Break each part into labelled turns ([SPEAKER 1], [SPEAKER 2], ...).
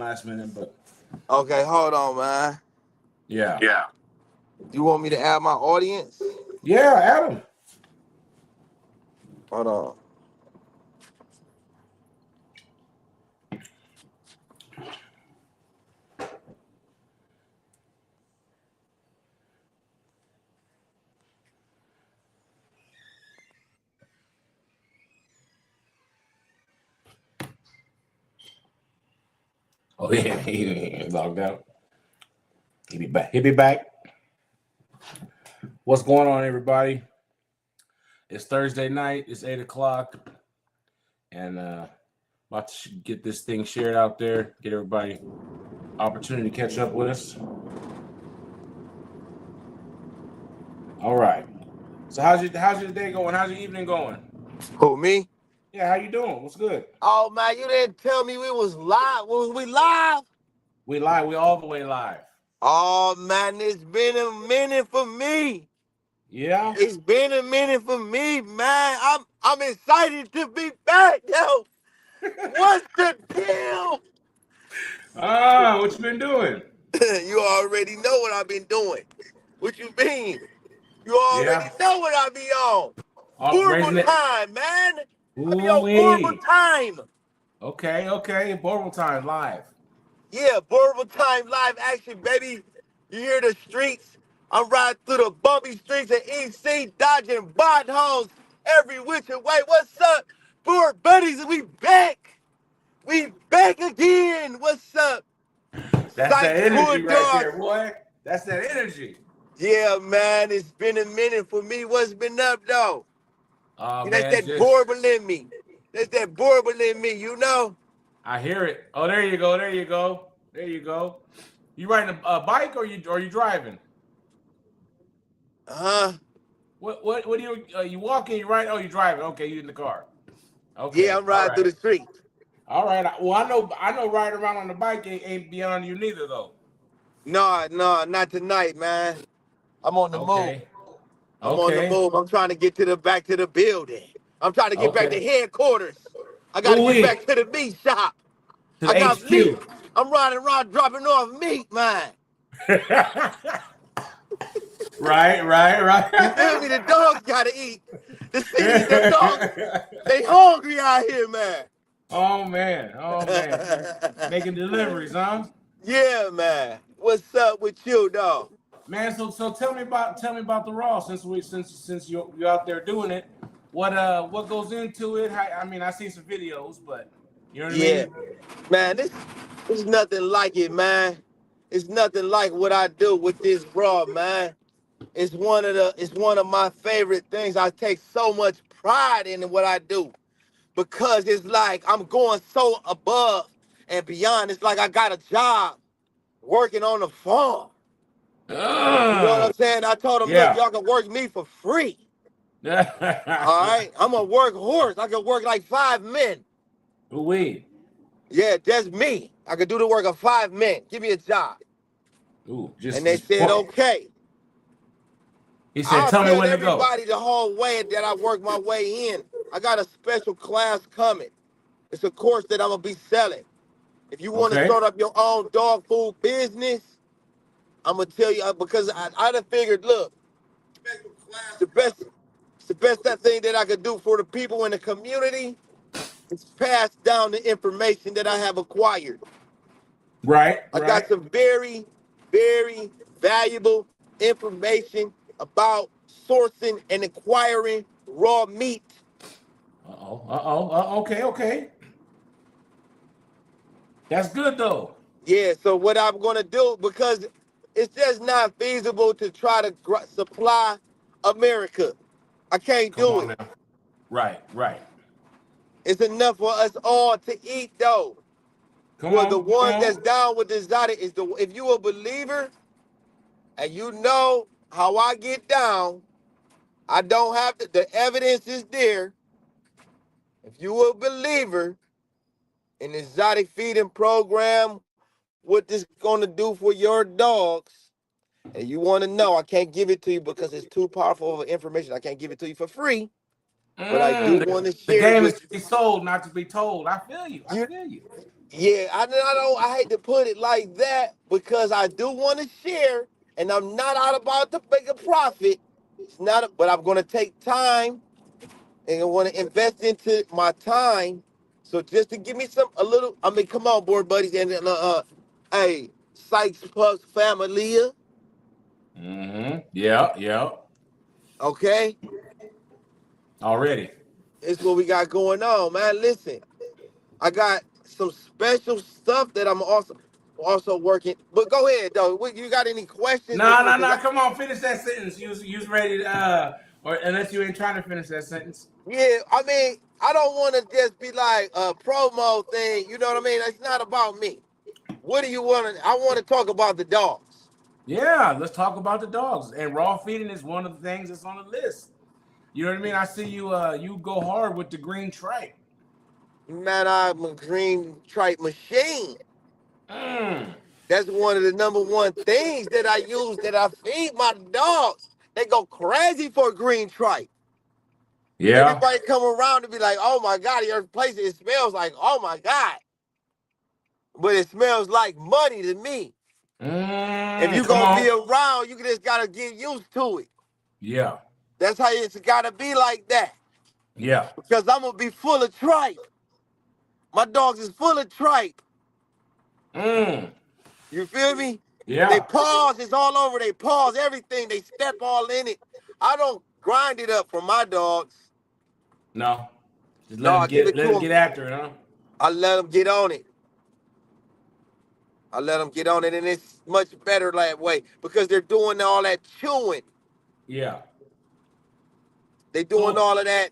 [SPEAKER 1] last minute, but
[SPEAKER 2] Okay, hold on, man.
[SPEAKER 1] yeah.
[SPEAKER 2] You want me to add my audience?
[SPEAKER 1] Yeah, Adam.
[SPEAKER 2] Hold on.
[SPEAKER 1] Oh yeah, he logged out. He'll be back. He'll be back. What's going on, everybody? It's Thursday night. It's 8 o'clock, and about to get this thing shared out there. Get everybody opportunity to catch up with us. All right. So how's your day going? How's your evening going?
[SPEAKER 2] Who, me?
[SPEAKER 1] Yeah, how you doing? What's good?
[SPEAKER 2] Oh, man, you didn't tell me we was live. Was we live?
[SPEAKER 1] We live. We all the way live.
[SPEAKER 2] Oh, man, it's been a minute for me.
[SPEAKER 1] Yeah?
[SPEAKER 2] It's been a minute for me, man. I'm excited to be back, yo. What's the deal?
[SPEAKER 1] What you been doing?
[SPEAKER 2] You already know what I've been doing. What you mean? You already know what I be on.
[SPEAKER 1] Raising
[SPEAKER 2] Boerbel
[SPEAKER 1] it.
[SPEAKER 2] time, man. I be on
[SPEAKER 1] Ooh-wee.
[SPEAKER 2] Boerbel time.
[SPEAKER 1] Okay. Boerbel time live.
[SPEAKER 2] Yeah, Boerbel time live action, baby. You hear the streets? I'm riding through the bumpy streets of EC, dodging potholes every which way. What's up, Boer buddies? We back. We back again. What's up?
[SPEAKER 1] That's that energy right there, boy. That's that energy.
[SPEAKER 2] Yeah, man. It's been a minute for me. What's been up, though? That's that
[SPEAKER 1] just...
[SPEAKER 2] Boerbel in me. That's that Boerbel in me, you know?
[SPEAKER 1] I hear it. Oh, there you go. You riding a bike or you driving? What do you walking? You riding? Oh, you driving? Okay, you in the car. Okay.
[SPEAKER 2] Yeah, I'm riding through the streets.
[SPEAKER 1] All right. Well, I know riding around on the bike ain't beyond you neither though.
[SPEAKER 2] No, not tonight, man. I'm on the move. I'm on the move. I'm trying to get back to the building. I'm trying to get back to headquarters. I got to get back to the meat shop. I got
[SPEAKER 1] HQ.
[SPEAKER 2] meat. I'm riding around dropping off meat, man.
[SPEAKER 1] Right.
[SPEAKER 2] You feel me? The dogs got to eat. The dogs, they hungry out here, man.
[SPEAKER 1] Oh, man. Making deliveries, huh?
[SPEAKER 2] Yeah, man. What's up with you, dog?
[SPEAKER 1] Man, so tell me about the Raw since you're out there doing it. What goes into it? I see some videos, but you know what I mean?
[SPEAKER 2] Man, there's nothing like it, man. It's nothing like what I do with this Raw, man. It's one of my favorite things. I take so much pride in what I do because it's like I'm going so above and beyond. It's like I got a job working on the farm. You know what I'm saying? I told them, look, y'all can work me for free. All right? I'm a workhorse. I can work like 5 men.
[SPEAKER 1] Ooh-wee.
[SPEAKER 2] Yeah, just me. I could do the work of 5 men. Give me a job. And they said, okay.
[SPEAKER 1] He said, tell me when to go.
[SPEAKER 2] Everybody the whole way that I work my way in. I got a special class coming. It's a course that I'm going to be selling. If you want to start up your own dog food business, I'm going to tell you, because I done figured, look, it's the best thing that I could do for the people in the community is pass down the information that I have acquired.
[SPEAKER 1] Right.
[SPEAKER 2] I got some very, very valuable information about sourcing and acquiring raw meat.
[SPEAKER 1] Okay. That's good though.
[SPEAKER 2] Yeah, so what I'm going to do, because it's just not feasible to try to supply America. I can't do it.
[SPEAKER 1] Now. Right.
[SPEAKER 2] It's enough for us all to eat though. The one that's down with this diet is if you a believer and you know how I get down, I don't have to, the evidence is there. If you a believer in the exotic feeding program, what this gonna do for your dogs, and you want to know, I can't give it to you because it's too powerful of information. I can't give it to you for free, but I do want to share
[SPEAKER 1] the game
[SPEAKER 2] with
[SPEAKER 1] is to be sold, not to be told. I feel you.
[SPEAKER 2] Yeah, I hate to put it like that because I do want to share, and I'm not out about to make a profit. It's not, but I'm going to take time and I want to invest into my time. So just to give me a little, I mean, come on, board buddies, and hey, Sykes Pucks Familia,
[SPEAKER 1] Mm-hmm. Yeah, yeah.
[SPEAKER 2] okay,
[SPEAKER 1] Already.
[SPEAKER 2] it's what we got going on, man. Listen, I got some special stuff that I'm also working. But go ahead though. You got any questions
[SPEAKER 1] No,
[SPEAKER 2] before?
[SPEAKER 1] no,
[SPEAKER 2] Cause
[SPEAKER 1] no. Come on, finish that sentence. You was ready to or unless you ain't trying to finish that sentence.
[SPEAKER 2] yeah, I mean, I don't want to just be like a promo thing. You know what I mean? It's not about me. What do you want to? I want to talk about the dogs.
[SPEAKER 1] Yeah, let's talk about the dogs. And raw feeding is one of the things that's on the list. You know what I mean? I see you go hard with the green tripe.
[SPEAKER 2] Man, I'm a green tripe machine.
[SPEAKER 1] Mm.
[SPEAKER 2] That's one of the number one things that I use that I feed my dogs. They go crazy for green tripe.
[SPEAKER 1] Yeah.
[SPEAKER 2] Everybody come around and be like, "Oh my God, your place it smells like oh my God," but it smells like money to me. If
[SPEAKER 1] Mm.
[SPEAKER 2] you
[SPEAKER 1] Come
[SPEAKER 2] gonna
[SPEAKER 1] on.
[SPEAKER 2] be around, you just gotta get used to it.
[SPEAKER 1] Yeah.
[SPEAKER 2] That's how it's gotta be like that.
[SPEAKER 1] Yeah.
[SPEAKER 2] Because I'm gonna be full of tripe. My dogs is full of tripe.
[SPEAKER 1] Mm.
[SPEAKER 2] You feel me? They
[SPEAKER 1] Yeah.
[SPEAKER 2] paws, it's all over. They paws, everything. They step all in it. I don't grind it up for my dogs.
[SPEAKER 1] No. Just
[SPEAKER 2] No, I give it
[SPEAKER 1] let
[SPEAKER 2] to
[SPEAKER 1] him
[SPEAKER 2] them.
[SPEAKER 1] get after it, huh?
[SPEAKER 2] I let them get on it. I let them get on it, and it's much better that way because they're doing all that chewing.
[SPEAKER 1] Yeah.
[SPEAKER 2] They doing
[SPEAKER 1] So
[SPEAKER 2] all of that,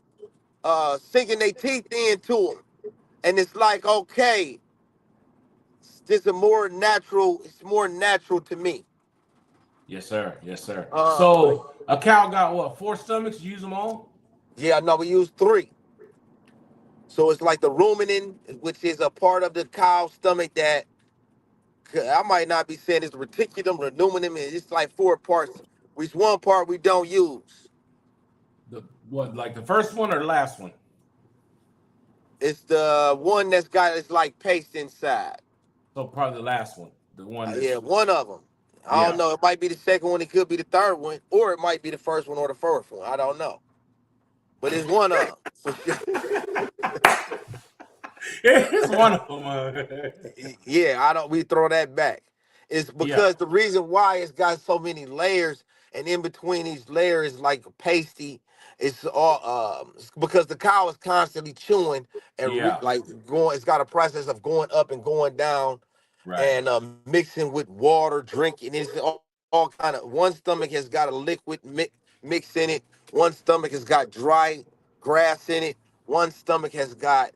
[SPEAKER 2] sinking their teeth into them. And it's like, okay, this is more natural. It's more natural to me.
[SPEAKER 1] yes, sir. Yes, sir.
[SPEAKER 2] Uh,
[SPEAKER 1] So a cow got what? Four stomachs? You use them all?
[SPEAKER 2] yeah, no, we use three. So it's like the rumen, which is a part of the cow's stomach that I might not be saying it's reticulum, rumen. It's like four parts. Which one part we don't use.
[SPEAKER 1] The what? Like the first one or the last one?
[SPEAKER 2] It's the one that's got it's like paste inside.
[SPEAKER 1] So probably the last one. The one
[SPEAKER 2] Yeah,
[SPEAKER 1] that's
[SPEAKER 2] one of them. I don't
[SPEAKER 1] yeah.
[SPEAKER 2] know. It might be the second one. It could be the third one, or it might be the first one or the fourth one. I don't know. But it's one of them for sure.
[SPEAKER 1] It's one of them.
[SPEAKER 2] Yeah, I don't. We throw that back. It's
[SPEAKER 1] Yeah.
[SPEAKER 2] because the reason why it's got so many layers, and in between each layer is like pasty. It's all it's because the cow is constantly chewing and
[SPEAKER 1] Yeah.
[SPEAKER 2] like going. It's got a process of going up and going down,
[SPEAKER 1] Right.
[SPEAKER 2] and mixing with water, drinking. It's all kind of. One stomach has got a liquid mix in it. One stomach has got dry grass in it. One stomach has got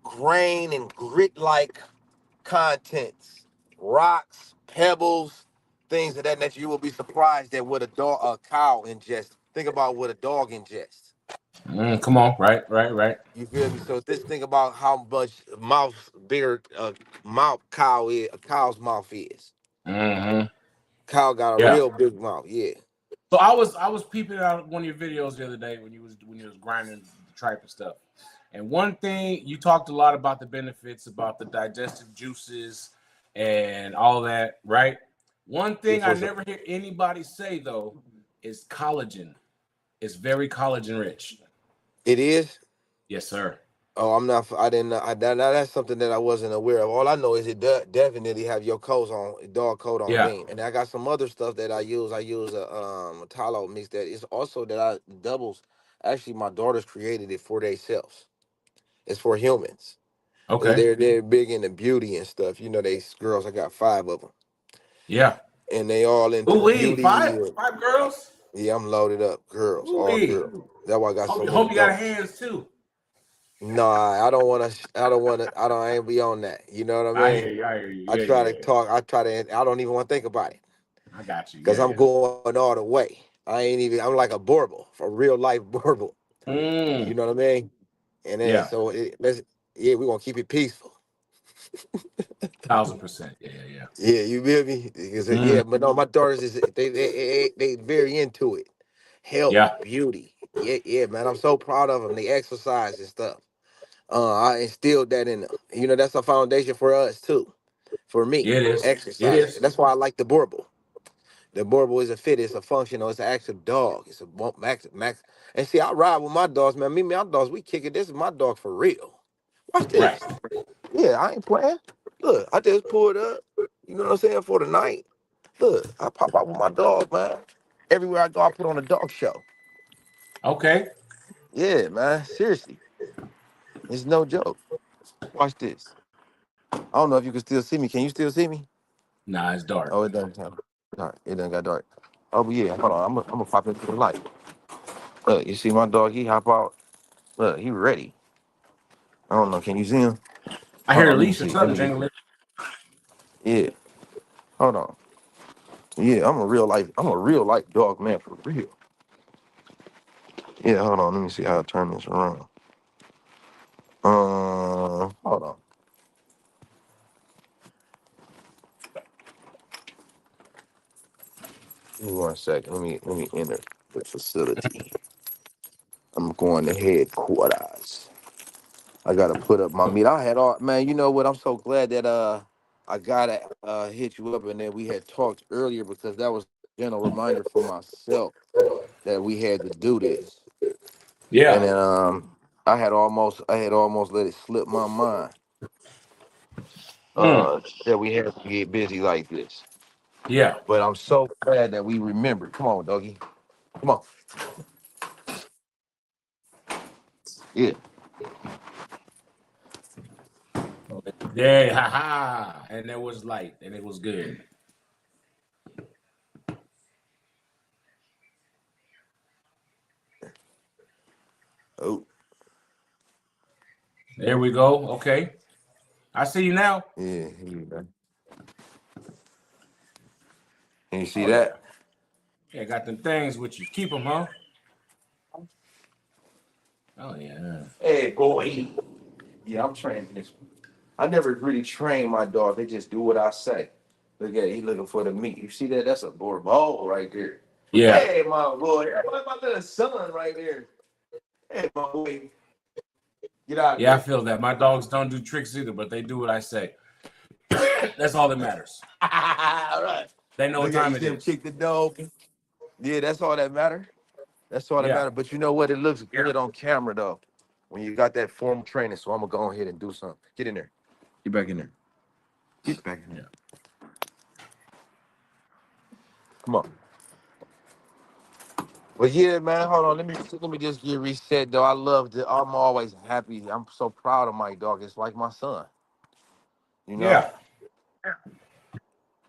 [SPEAKER 2] grain and grit like contents, rocks, pebbles, things of that nature. You will be surprised at what a cow ingests. Think about what a dog ingests.
[SPEAKER 1] Come on. Right. Right. Right.
[SPEAKER 2] You feel me? So just think about how much mouth bigger mouth a cow's mouth is.
[SPEAKER 1] Mm-hmm.
[SPEAKER 2] Cow got a
[SPEAKER 1] Yeah.
[SPEAKER 2] real big mouth. Yeah.
[SPEAKER 1] So I was peeping out one of your videos the other day when you was grinding the tripe and stuff. And one thing you talked a lot about the benefits about the digestive juices and all that, right? One
[SPEAKER 2] Yeah,
[SPEAKER 1] thing I
[SPEAKER 2] for sure.
[SPEAKER 1] never hear anybody say though is collagen. It's very collagen rich.
[SPEAKER 2] It is.
[SPEAKER 1] Yes, sir.
[SPEAKER 2] Oh, I'm not. I didn't. That's something that I wasn't aware of. All I know is it definitely have your coat on, dog coat on
[SPEAKER 1] Yeah.
[SPEAKER 2] game, and I got some other stuff that I use. I use a tallow mix that is also that I doubles. Actually, my daughters created it for themselves. It's for humans.
[SPEAKER 1] Okay.
[SPEAKER 2] They're big into beauty and stuff. You know, they girls. I got five of them,
[SPEAKER 1] Yeah.
[SPEAKER 2] and they all into
[SPEAKER 1] Ooh-wee.
[SPEAKER 2] beauty.
[SPEAKER 1] Five girls.
[SPEAKER 2] Yeah, I'm loaded up, girls, all
[SPEAKER 1] Ooh-wee.
[SPEAKER 2] girls. That's why I got so many
[SPEAKER 1] Hope you got
[SPEAKER 2] daughters.
[SPEAKER 1] hands too.
[SPEAKER 2] Nah, I don't want to. I don't want to. I ain't be on that. You know what I
[SPEAKER 1] I
[SPEAKER 2] mean?
[SPEAKER 1] hear you. I hear you.
[SPEAKER 2] I
[SPEAKER 1] Yeah,
[SPEAKER 2] try
[SPEAKER 1] yeah,
[SPEAKER 2] to
[SPEAKER 1] yeah.
[SPEAKER 2] talk. I try to. I don't even want to think about it
[SPEAKER 1] I got you.
[SPEAKER 2] because
[SPEAKER 1] Yeah,
[SPEAKER 2] I'm
[SPEAKER 1] yeah.
[SPEAKER 2] going all the way. I ain't even. I'm like a Boerbel, for real life Boerbel. You
[SPEAKER 1] Mm.
[SPEAKER 2] know what I mean? And then
[SPEAKER 1] Yeah.
[SPEAKER 2] so let's. Yeah, we gonna keep it peaceful.
[SPEAKER 1] 1000%. Yeah, yeah, yeah.
[SPEAKER 2] Yeah, you feel me? Because,
[SPEAKER 1] Mm.
[SPEAKER 2] yeah, but no, my daughters is they very into it. Health,
[SPEAKER 1] Yeah.
[SPEAKER 2] beauty. Yeah, yeah, man. I'm so proud of them. They exercise and stuff. I instilled that in them. You know, that's a foundation for us too. For me,
[SPEAKER 1] Yeah, it is. It
[SPEAKER 2] exercise.
[SPEAKER 1] is.
[SPEAKER 2] That's why I like the Boerbel. The Boerbel is a fit. It's a functional. It's an active dog. It's a max. And see, I ride with my dogs, man. Me, and my dogs, we kick it. This is my dog for real. Watch
[SPEAKER 1] Right.
[SPEAKER 2] this. Yeah, I ain't playing. Look, I just pulled up. You know what I'm saying, for the night. Look, I pop out with my dog, man. Everywhere I go, I put on a dog show.
[SPEAKER 1] Okay.
[SPEAKER 2] Yeah, man. Seriously, it's no joke. Watch this. I don't know if you can still see me. Can you still see me?
[SPEAKER 1] Nah, it's dark.
[SPEAKER 2] Oh, it doesn't. Dark. It done got dark. Oh, but yeah. Hold on. I'm gonna pop into the light. Look, you see my dog? He hop out. Look, he ready. I don't know. Can you see him?
[SPEAKER 1] I
[SPEAKER 2] Hold
[SPEAKER 1] hear
[SPEAKER 2] on.
[SPEAKER 1] a
[SPEAKER 2] Let me
[SPEAKER 1] leash or
[SPEAKER 2] see. Let
[SPEAKER 1] something
[SPEAKER 2] me get.
[SPEAKER 1] jingling.
[SPEAKER 2] Yeah. Hold on. Yeah, I'm a real life. I'm a real life dog, man, for real. Yeah. Hold on. Let me see how I turn this around. Hold on. Give me 1 second. Let me enter the facility. I'm going to headquarters. I gotta put up my meat. I had all, man. You know what? I'm so glad that I gotta hit you up, and then we had talked earlier because that was a gentle reminder for myself that we had to do this. And
[SPEAKER 1] Yeah.
[SPEAKER 2] then I had almost let it slip my mind
[SPEAKER 1] Mm.
[SPEAKER 2] that we had to get busy like this.
[SPEAKER 1] Yeah.
[SPEAKER 2] But I'm so glad that we remembered. Come on, doggy. Come on. Yeah.
[SPEAKER 1] Yeah. Ha ha. And there was light, and it was good.
[SPEAKER 2] Oh.
[SPEAKER 1] There we go. Okay. I see you now.
[SPEAKER 2] Yeah. Yeah. Can you see
[SPEAKER 1] Oh yeah.
[SPEAKER 2] that?
[SPEAKER 1] Yeah, got them things with you. Keep them, huh? Oh yeah.
[SPEAKER 2] Hey, boy. Yeah, I'm training this one. I never really train my dog. They just do what I say. Look at it. He looking for the meat. You see that? That's a Boerboel right there.
[SPEAKER 1] Yeah.
[SPEAKER 2] Hey, my boy. That's my little son right there. Hey, my boy. Get out of
[SPEAKER 1] Yeah, I
[SPEAKER 2] there.
[SPEAKER 1] feel that. My dogs don't do tricks either, but they do what I say. That's all that matters.
[SPEAKER 2] All right.
[SPEAKER 1] They know what
[SPEAKER 2] Look at
[SPEAKER 1] time
[SPEAKER 2] you
[SPEAKER 1] it
[SPEAKER 2] see him
[SPEAKER 1] is.
[SPEAKER 2] kick the dog. Yeah, that's all that matter. That's all that
[SPEAKER 1] Yeah.
[SPEAKER 2] matter. But you know what? It looks good on camera though. When you got that formal training. So I'm gonna go ahead and do something. Get in there. Get back in there. Get back in
[SPEAKER 1] Yeah.
[SPEAKER 2] there. Come on. But yeah, man, hold on. Let me just get reset though. I love it. I'm always happy. I'm so proud of my dog. It's like my son, you know.
[SPEAKER 1] Yeah. Yeah.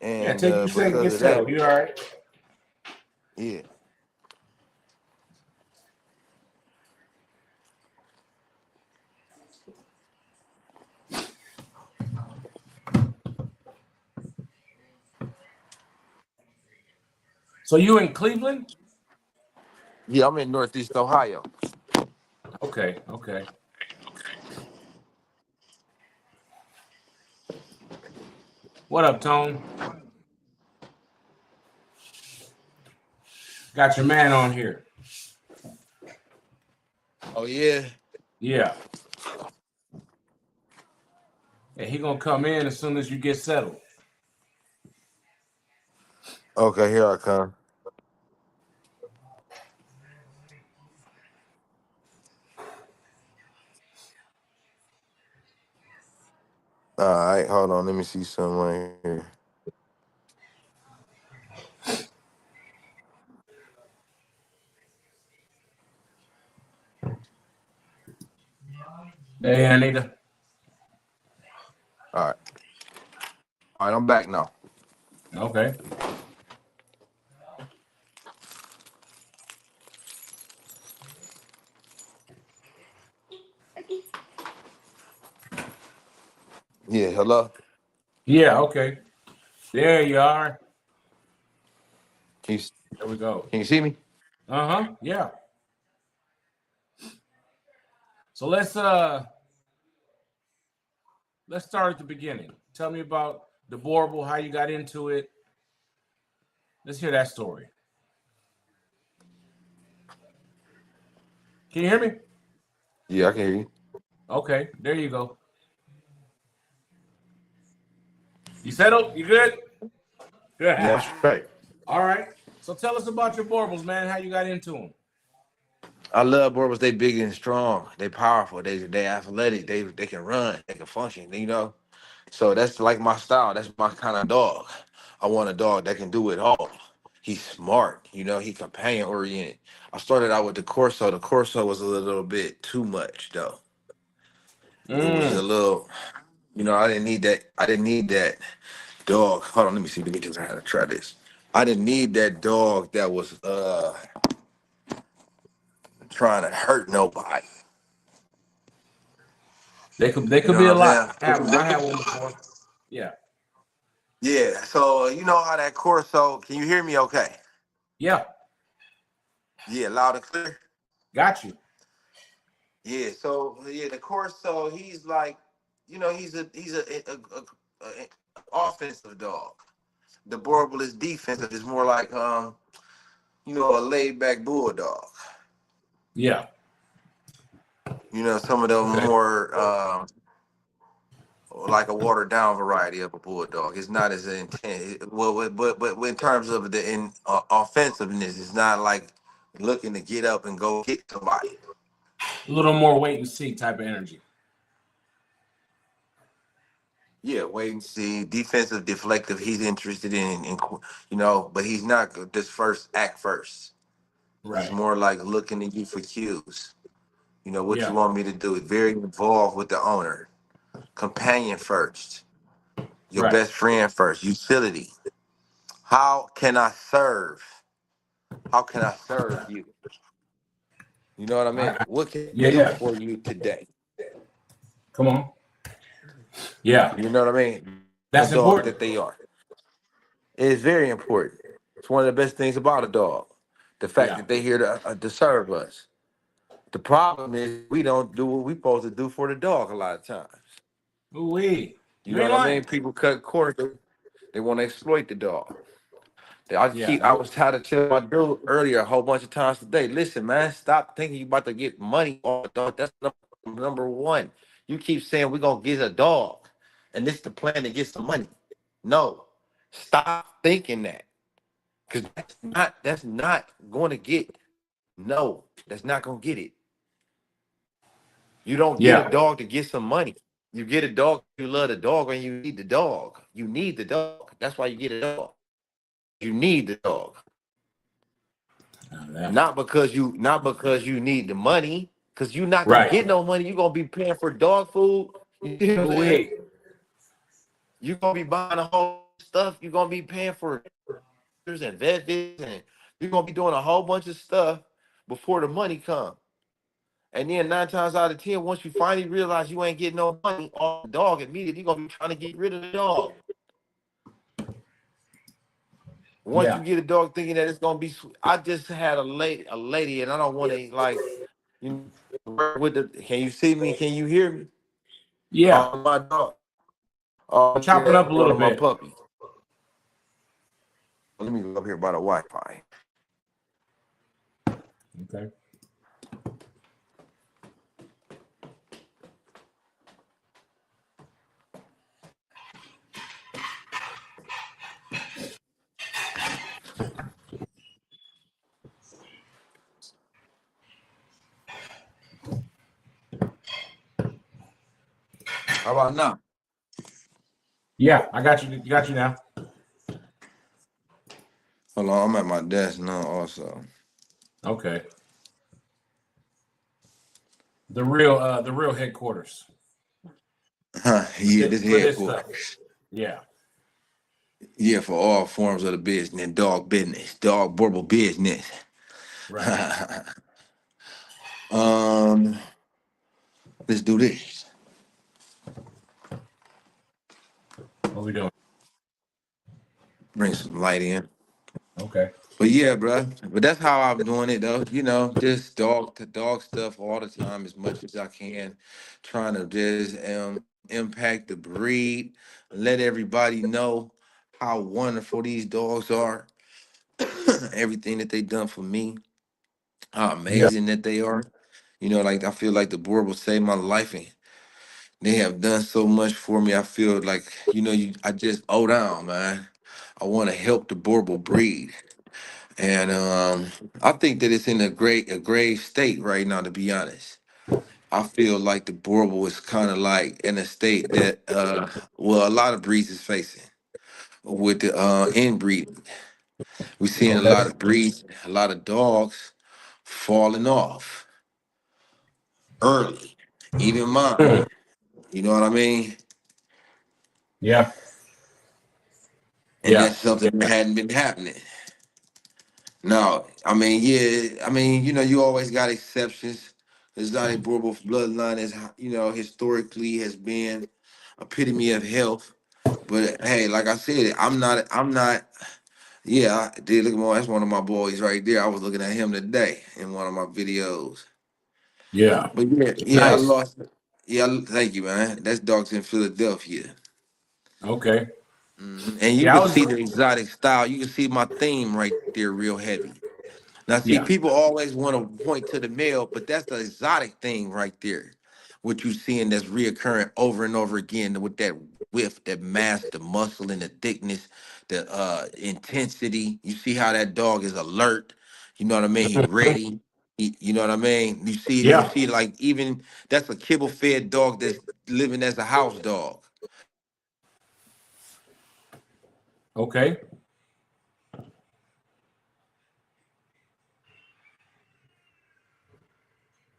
[SPEAKER 2] And
[SPEAKER 1] Take your second,
[SPEAKER 2] because
[SPEAKER 1] get
[SPEAKER 2] of that,
[SPEAKER 1] settled. You all right?
[SPEAKER 2] yeah.
[SPEAKER 1] So you in Cleveland?
[SPEAKER 2] Yeah, I'm in Northeast Ohio.
[SPEAKER 1] Okay. Okay. What up, Tone? Got your man on here.
[SPEAKER 2] Oh yeah.
[SPEAKER 1] Yeah. Yeah, he gonna come in as soon as you get settled.
[SPEAKER 2] Okay, here I come. All right, hold on. Let me see something right here.
[SPEAKER 1] Hey, Anita.
[SPEAKER 2] All right. All right, I'm back now.
[SPEAKER 1] Okay.
[SPEAKER 2] Yeah, hello.
[SPEAKER 1] Yeah. Okay. There you are.
[SPEAKER 2] Can you
[SPEAKER 1] There we go.
[SPEAKER 2] can you see me?
[SPEAKER 1] Uh-huh. Yeah. So let's start at the beginning. Tell me about the Borbel, how you got into it. Let's hear that story. Can you hear me?
[SPEAKER 2] Yeah, I can hear you.
[SPEAKER 1] Okay, there you go. You settled? You good?
[SPEAKER 2] Yeah, I'm straight.
[SPEAKER 1] All right. So tell us about your Boerbels, man. How you got into them?
[SPEAKER 2] I love Boerbels. They big and strong. They powerful. They athletic. They can run. They can function. You know. So that's like my style. That's my kind of dog. I want a dog that can do it all. He's smart. You know. He companion oriented. I started out with the Corso. The Corso was a little bit too much though. It was a
[SPEAKER 1] Mm.
[SPEAKER 2] little. You know. I didn't need that. I didn't need that dog. Hold on. Let me see. Let me just how to try this. I didn't need that dog that was trying to hurt nobody.
[SPEAKER 1] They
[SPEAKER 2] You
[SPEAKER 1] could
[SPEAKER 2] know
[SPEAKER 1] be a
[SPEAKER 2] what
[SPEAKER 1] lot.
[SPEAKER 2] I'm
[SPEAKER 1] I had
[SPEAKER 2] saying?
[SPEAKER 1] one before. Yeah.
[SPEAKER 2] Yeah. So you know how that Corso. Can you hear me? Okay.
[SPEAKER 1] Yeah.
[SPEAKER 2] Yeah, loud and clear.
[SPEAKER 1] Got you.
[SPEAKER 2] Yeah. So yeah, the Corso. He's like, you know, a offensive dog. The Borbel is defensive. It's more like you know, a laid back bulldog.
[SPEAKER 1] Yeah.
[SPEAKER 2] You know, some of them
[SPEAKER 1] Okay.
[SPEAKER 2] more like a watered down variety of a bulldog. It's not as intense. Well, but in terms of the offensiveness, it's not like looking to get up and go get somebody.
[SPEAKER 1] A little more wait and see type of energy.
[SPEAKER 2] Yeah, wait and see. Defensive, deflective. He's interested in you know, but he's not this first act first. He's
[SPEAKER 1] Right.
[SPEAKER 2] more like looking at you for cues. You know what
[SPEAKER 1] Yeah.
[SPEAKER 2] you want me to do. Very involved with the owner. Companion first. Your
[SPEAKER 1] Right.
[SPEAKER 2] best friend first. Utility. How can I serve? How can I serve you? You know what I mean?
[SPEAKER 1] I,
[SPEAKER 2] What can I
[SPEAKER 1] yeah.
[SPEAKER 2] do
[SPEAKER 1] Yeah.
[SPEAKER 2] for you today?
[SPEAKER 1] Come on. Yeah.
[SPEAKER 2] You know what I mean? The
[SPEAKER 1] That's
[SPEAKER 2] dog
[SPEAKER 1] important.
[SPEAKER 2] that they are. It is very important. It's one of the best things about a dog. The fact
[SPEAKER 1] Yeah.
[SPEAKER 2] that they're here to serve us. The problem is we don't do what we supposed to do for the dog a lot of times.
[SPEAKER 1] Ooh wee.
[SPEAKER 2] You
[SPEAKER 1] You
[SPEAKER 2] know
[SPEAKER 1] ain't
[SPEAKER 2] what I
[SPEAKER 1] lying.
[SPEAKER 2] mean? People cut corners. They want to exploit the dog.
[SPEAKER 1] Yeah.
[SPEAKER 2] I was trying to tell my dude earlier a whole bunch of times today. Listen, man, stop thinking you about to get money off a dog. That's number one. You keep saying we're gonna get a dog, and this is the plan to get some money. No, stop thinking that, because that's not going to get. No, that's not gonna get it. You don't get a
[SPEAKER 1] Yeah.
[SPEAKER 2] dog to get some money. You get a dog. You love the dog, and you need the dog. You need the dog. That's why you get a dog. You need the dog.
[SPEAKER 1] Yeah.
[SPEAKER 2] Not because you need the money, because you're not gonna
[SPEAKER 1] Right.
[SPEAKER 2] get no money. You're gonna be paying for dog food. You know what
[SPEAKER 1] Ooh
[SPEAKER 2] I'm saying?
[SPEAKER 1] wee.
[SPEAKER 2] You're gonna be buying a whole stuff. You're gonna be paying for doctors and vet visits, and you're gonna be doing a whole bunch of stuff before the money comes. And then 9 times out of 10, once you finally realize you ain't getting no money off the dog, immediately you're gonna be trying to get rid of the dog. Once you
[SPEAKER 1] Yeah.
[SPEAKER 2] get a dog thinking that it's gonna be sweet. I just had a lady, and I don't want to like you know, with the. Can you see me? Can you hear me?
[SPEAKER 1] Yeah.
[SPEAKER 2] Oh, my dog. Oh
[SPEAKER 1] Chopping
[SPEAKER 2] yeah,
[SPEAKER 1] up
[SPEAKER 2] I'm
[SPEAKER 1] a
[SPEAKER 2] talking
[SPEAKER 1] little
[SPEAKER 2] to my
[SPEAKER 1] bit.
[SPEAKER 2] puppy. Let me go up here by the Wi-Fi.
[SPEAKER 1] Okay.
[SPEAKER 2] How about now?
[SPEAKER 1] Yeah. I got you. Got you now.
[SPEAKER 2] Hold on, I'm at my desk now. Also,
[SPEAKER 1] Okay. The real headquarters
[SPEAKER 2] yeah, this
[SPEAKER 1] for this stuff.
[SPEAKER 2] headquarters.
[SPEAKER 1] Yeah.
[SPEAKER 2] Yeah, for all forms of the business, dog business, dog Boerbel business.
[SPEAKER 1] Right.
[SPEAKER 2] um, let's do this.
[SPEAKER 1] What we doing?
[SPEAKER 2] Bring some light in.
[SPEAKER 1] Okay.
[SPEAKER 2] But yeah, bro. But that's how I'm doing it though. You know, just dog to dog stuff all the time as much as I can. Trying to just impact the breed, let everybody know how wonderful these dogs are, everything that they done for me, how
[SPEAKER 1] Yeah.
[SPEAKER 2] amazing that they are. You know, like I feel like the board will save my life, and They have done so much for me. I feel like, I just owe down, man. I want to help the Boerbel breed. And I think that it's in a grave state right now, to be honest. I feel like the Boerbel is kind of like in a state that a lot of breeds is facing with the inbreeding. We're seeing a
[SPEAKER 1] Okay.
[SPEAKER 2] lot of breeds, a lot of dogs falling off early, even mine.
[SPEAKER 1] Mm.
[SPEAKER 2] You know what I mean?
[SPEAKER 1] Yeah.
[SPEAKER 2] And
[SPEAKER 1] Yeah.
[SPEAKER 2] that's something that hadn't been happening. No, I mean, yeah, I mean, you always got exceptions. The exotic Boerboel bloodline is, historically has been epitome of health. But hey, like I said, I'm not. Yeah, I did look more. That's one of my boys right there. I was looking at him today in one of my videos.
[SPEAKER 1] Yeah.
[SPEAKER 2] But yeah, I
[SPEAKER 1] Nice.
[SPEAKER 2] lost. Yeah, thank you, man. That's dogs in Philadelphia.
[SPEAKER 1] Okay.
[SPEAKER 2] And you
[SPEAKER 1] Yeah, I
[SPEAKER 2] can
[SPEAKER 1] was.
[SPEAKER 2] see the exotic style. You can see my theme right there, real heavy. Now, see,
[SPEAKER 1] Yeah.
[SPEAKER 2] people always want to point to the male, but that's the exotic thing right there. What you seeing that's reoccurring over and over again with that width, that mass, the muscle and the thickness, the intensity. You see how that dog is alert. You know what I mean? He
[SPEAKER 1] Mhm.
[SPEAKER 2] ready. You know what I mean? You
[SPEAKER 1] Yeah.
[SPEAKER 2] see, like even that's a kibble fed dog that's living as a house dog.
[SPEAKER 1] Okay.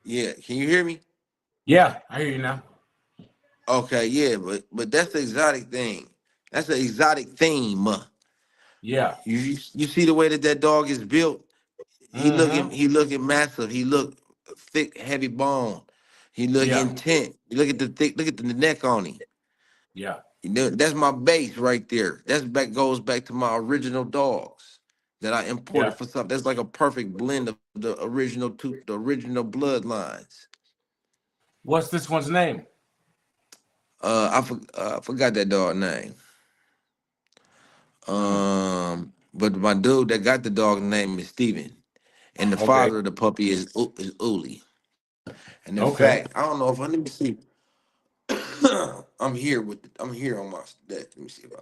[SPEAKER 2] Yeah, can you hear me?
[SPEAKER 1] Yeah, I hear you now.
[SPEAKER 2] Okay, yeah, but that's the exotic thing. That's an exotic theme.
[SPEAKER 1] Yeah.
[SPEAKER 2] You see the way that that dog is built.
[SPEAKER 1] Mm-hmm.
[SPEAKER 2] He looking massive. He look thick, heavy bone. He look
[SPEAKER 1] Yeah.
[SPEAKER 2] intent. You look at the thick. Look at the neck on him.
[SPEAKER 1] Yeah.
[SPEAKER 2] That's my base right there. Goes back to my original dogs that I imported
[SPEAKER 1] Yeah.
[SPEAKER 2] for something. That's like a perfect blend of the original bloodlines.
[SPEAKER 1] What's this one's name?
[SPEAKER 2] I forgot that dog name.
[SPEAKER 1] Mm.
[SPEAKER 2] But my dude that got the dog name is Steven. And the
[SPEAKER 1] Okay.
[SPEAKER 2] father of the puppy is Uli. And in
[SPEAKER 1] Okay.
[SPEAKER 2] fact, I don't know if let me see. I'm here on my deck. Let me see if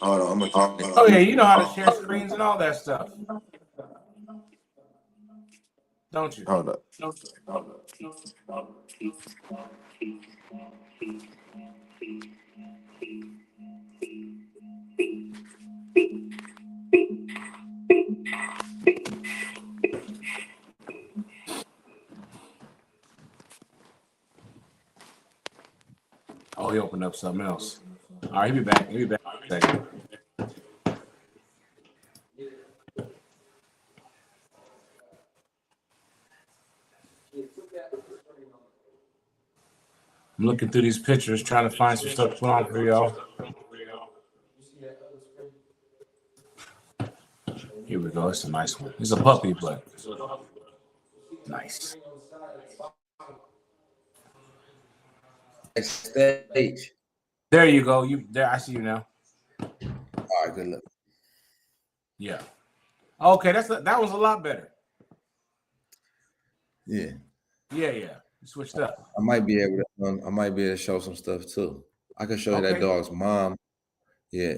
[SPEAKER 2] I hold on. I'm gonna turn
[SPEAKER 1] Oh yeah,
[SPEAKER 2] it.
[SPEAKER 1] you know how to share screens and all that stuff, don't you?
[SPEAKER 2] Hold up.
[SPEAKER 1] Oh, he opened up something else. All right, he'll be back. He'll be back in a second. I'm looking through these pictures, trying to find some stuff to put on for y'all. Here we go. It's a nice one. It's a puppy, but nice.
[SPEAKER 2] Next stage.
[SPEAKER 1] There you go. You there? I see you now.
[SPEAKER 2] All right, good luck.
[SPEAKER 1] Yeah. Okay, that was a lot better.
[SPEAKER 2] Yeah,
[SPEAKER 1] Yeah, yeah. You switched up.
[SPEAKER 2] I might be able to. I might be able to show some stuff too. I can show you that
[SPEAKER 1] Okay.
[SPEAKER 2] dog's mom. Yeah,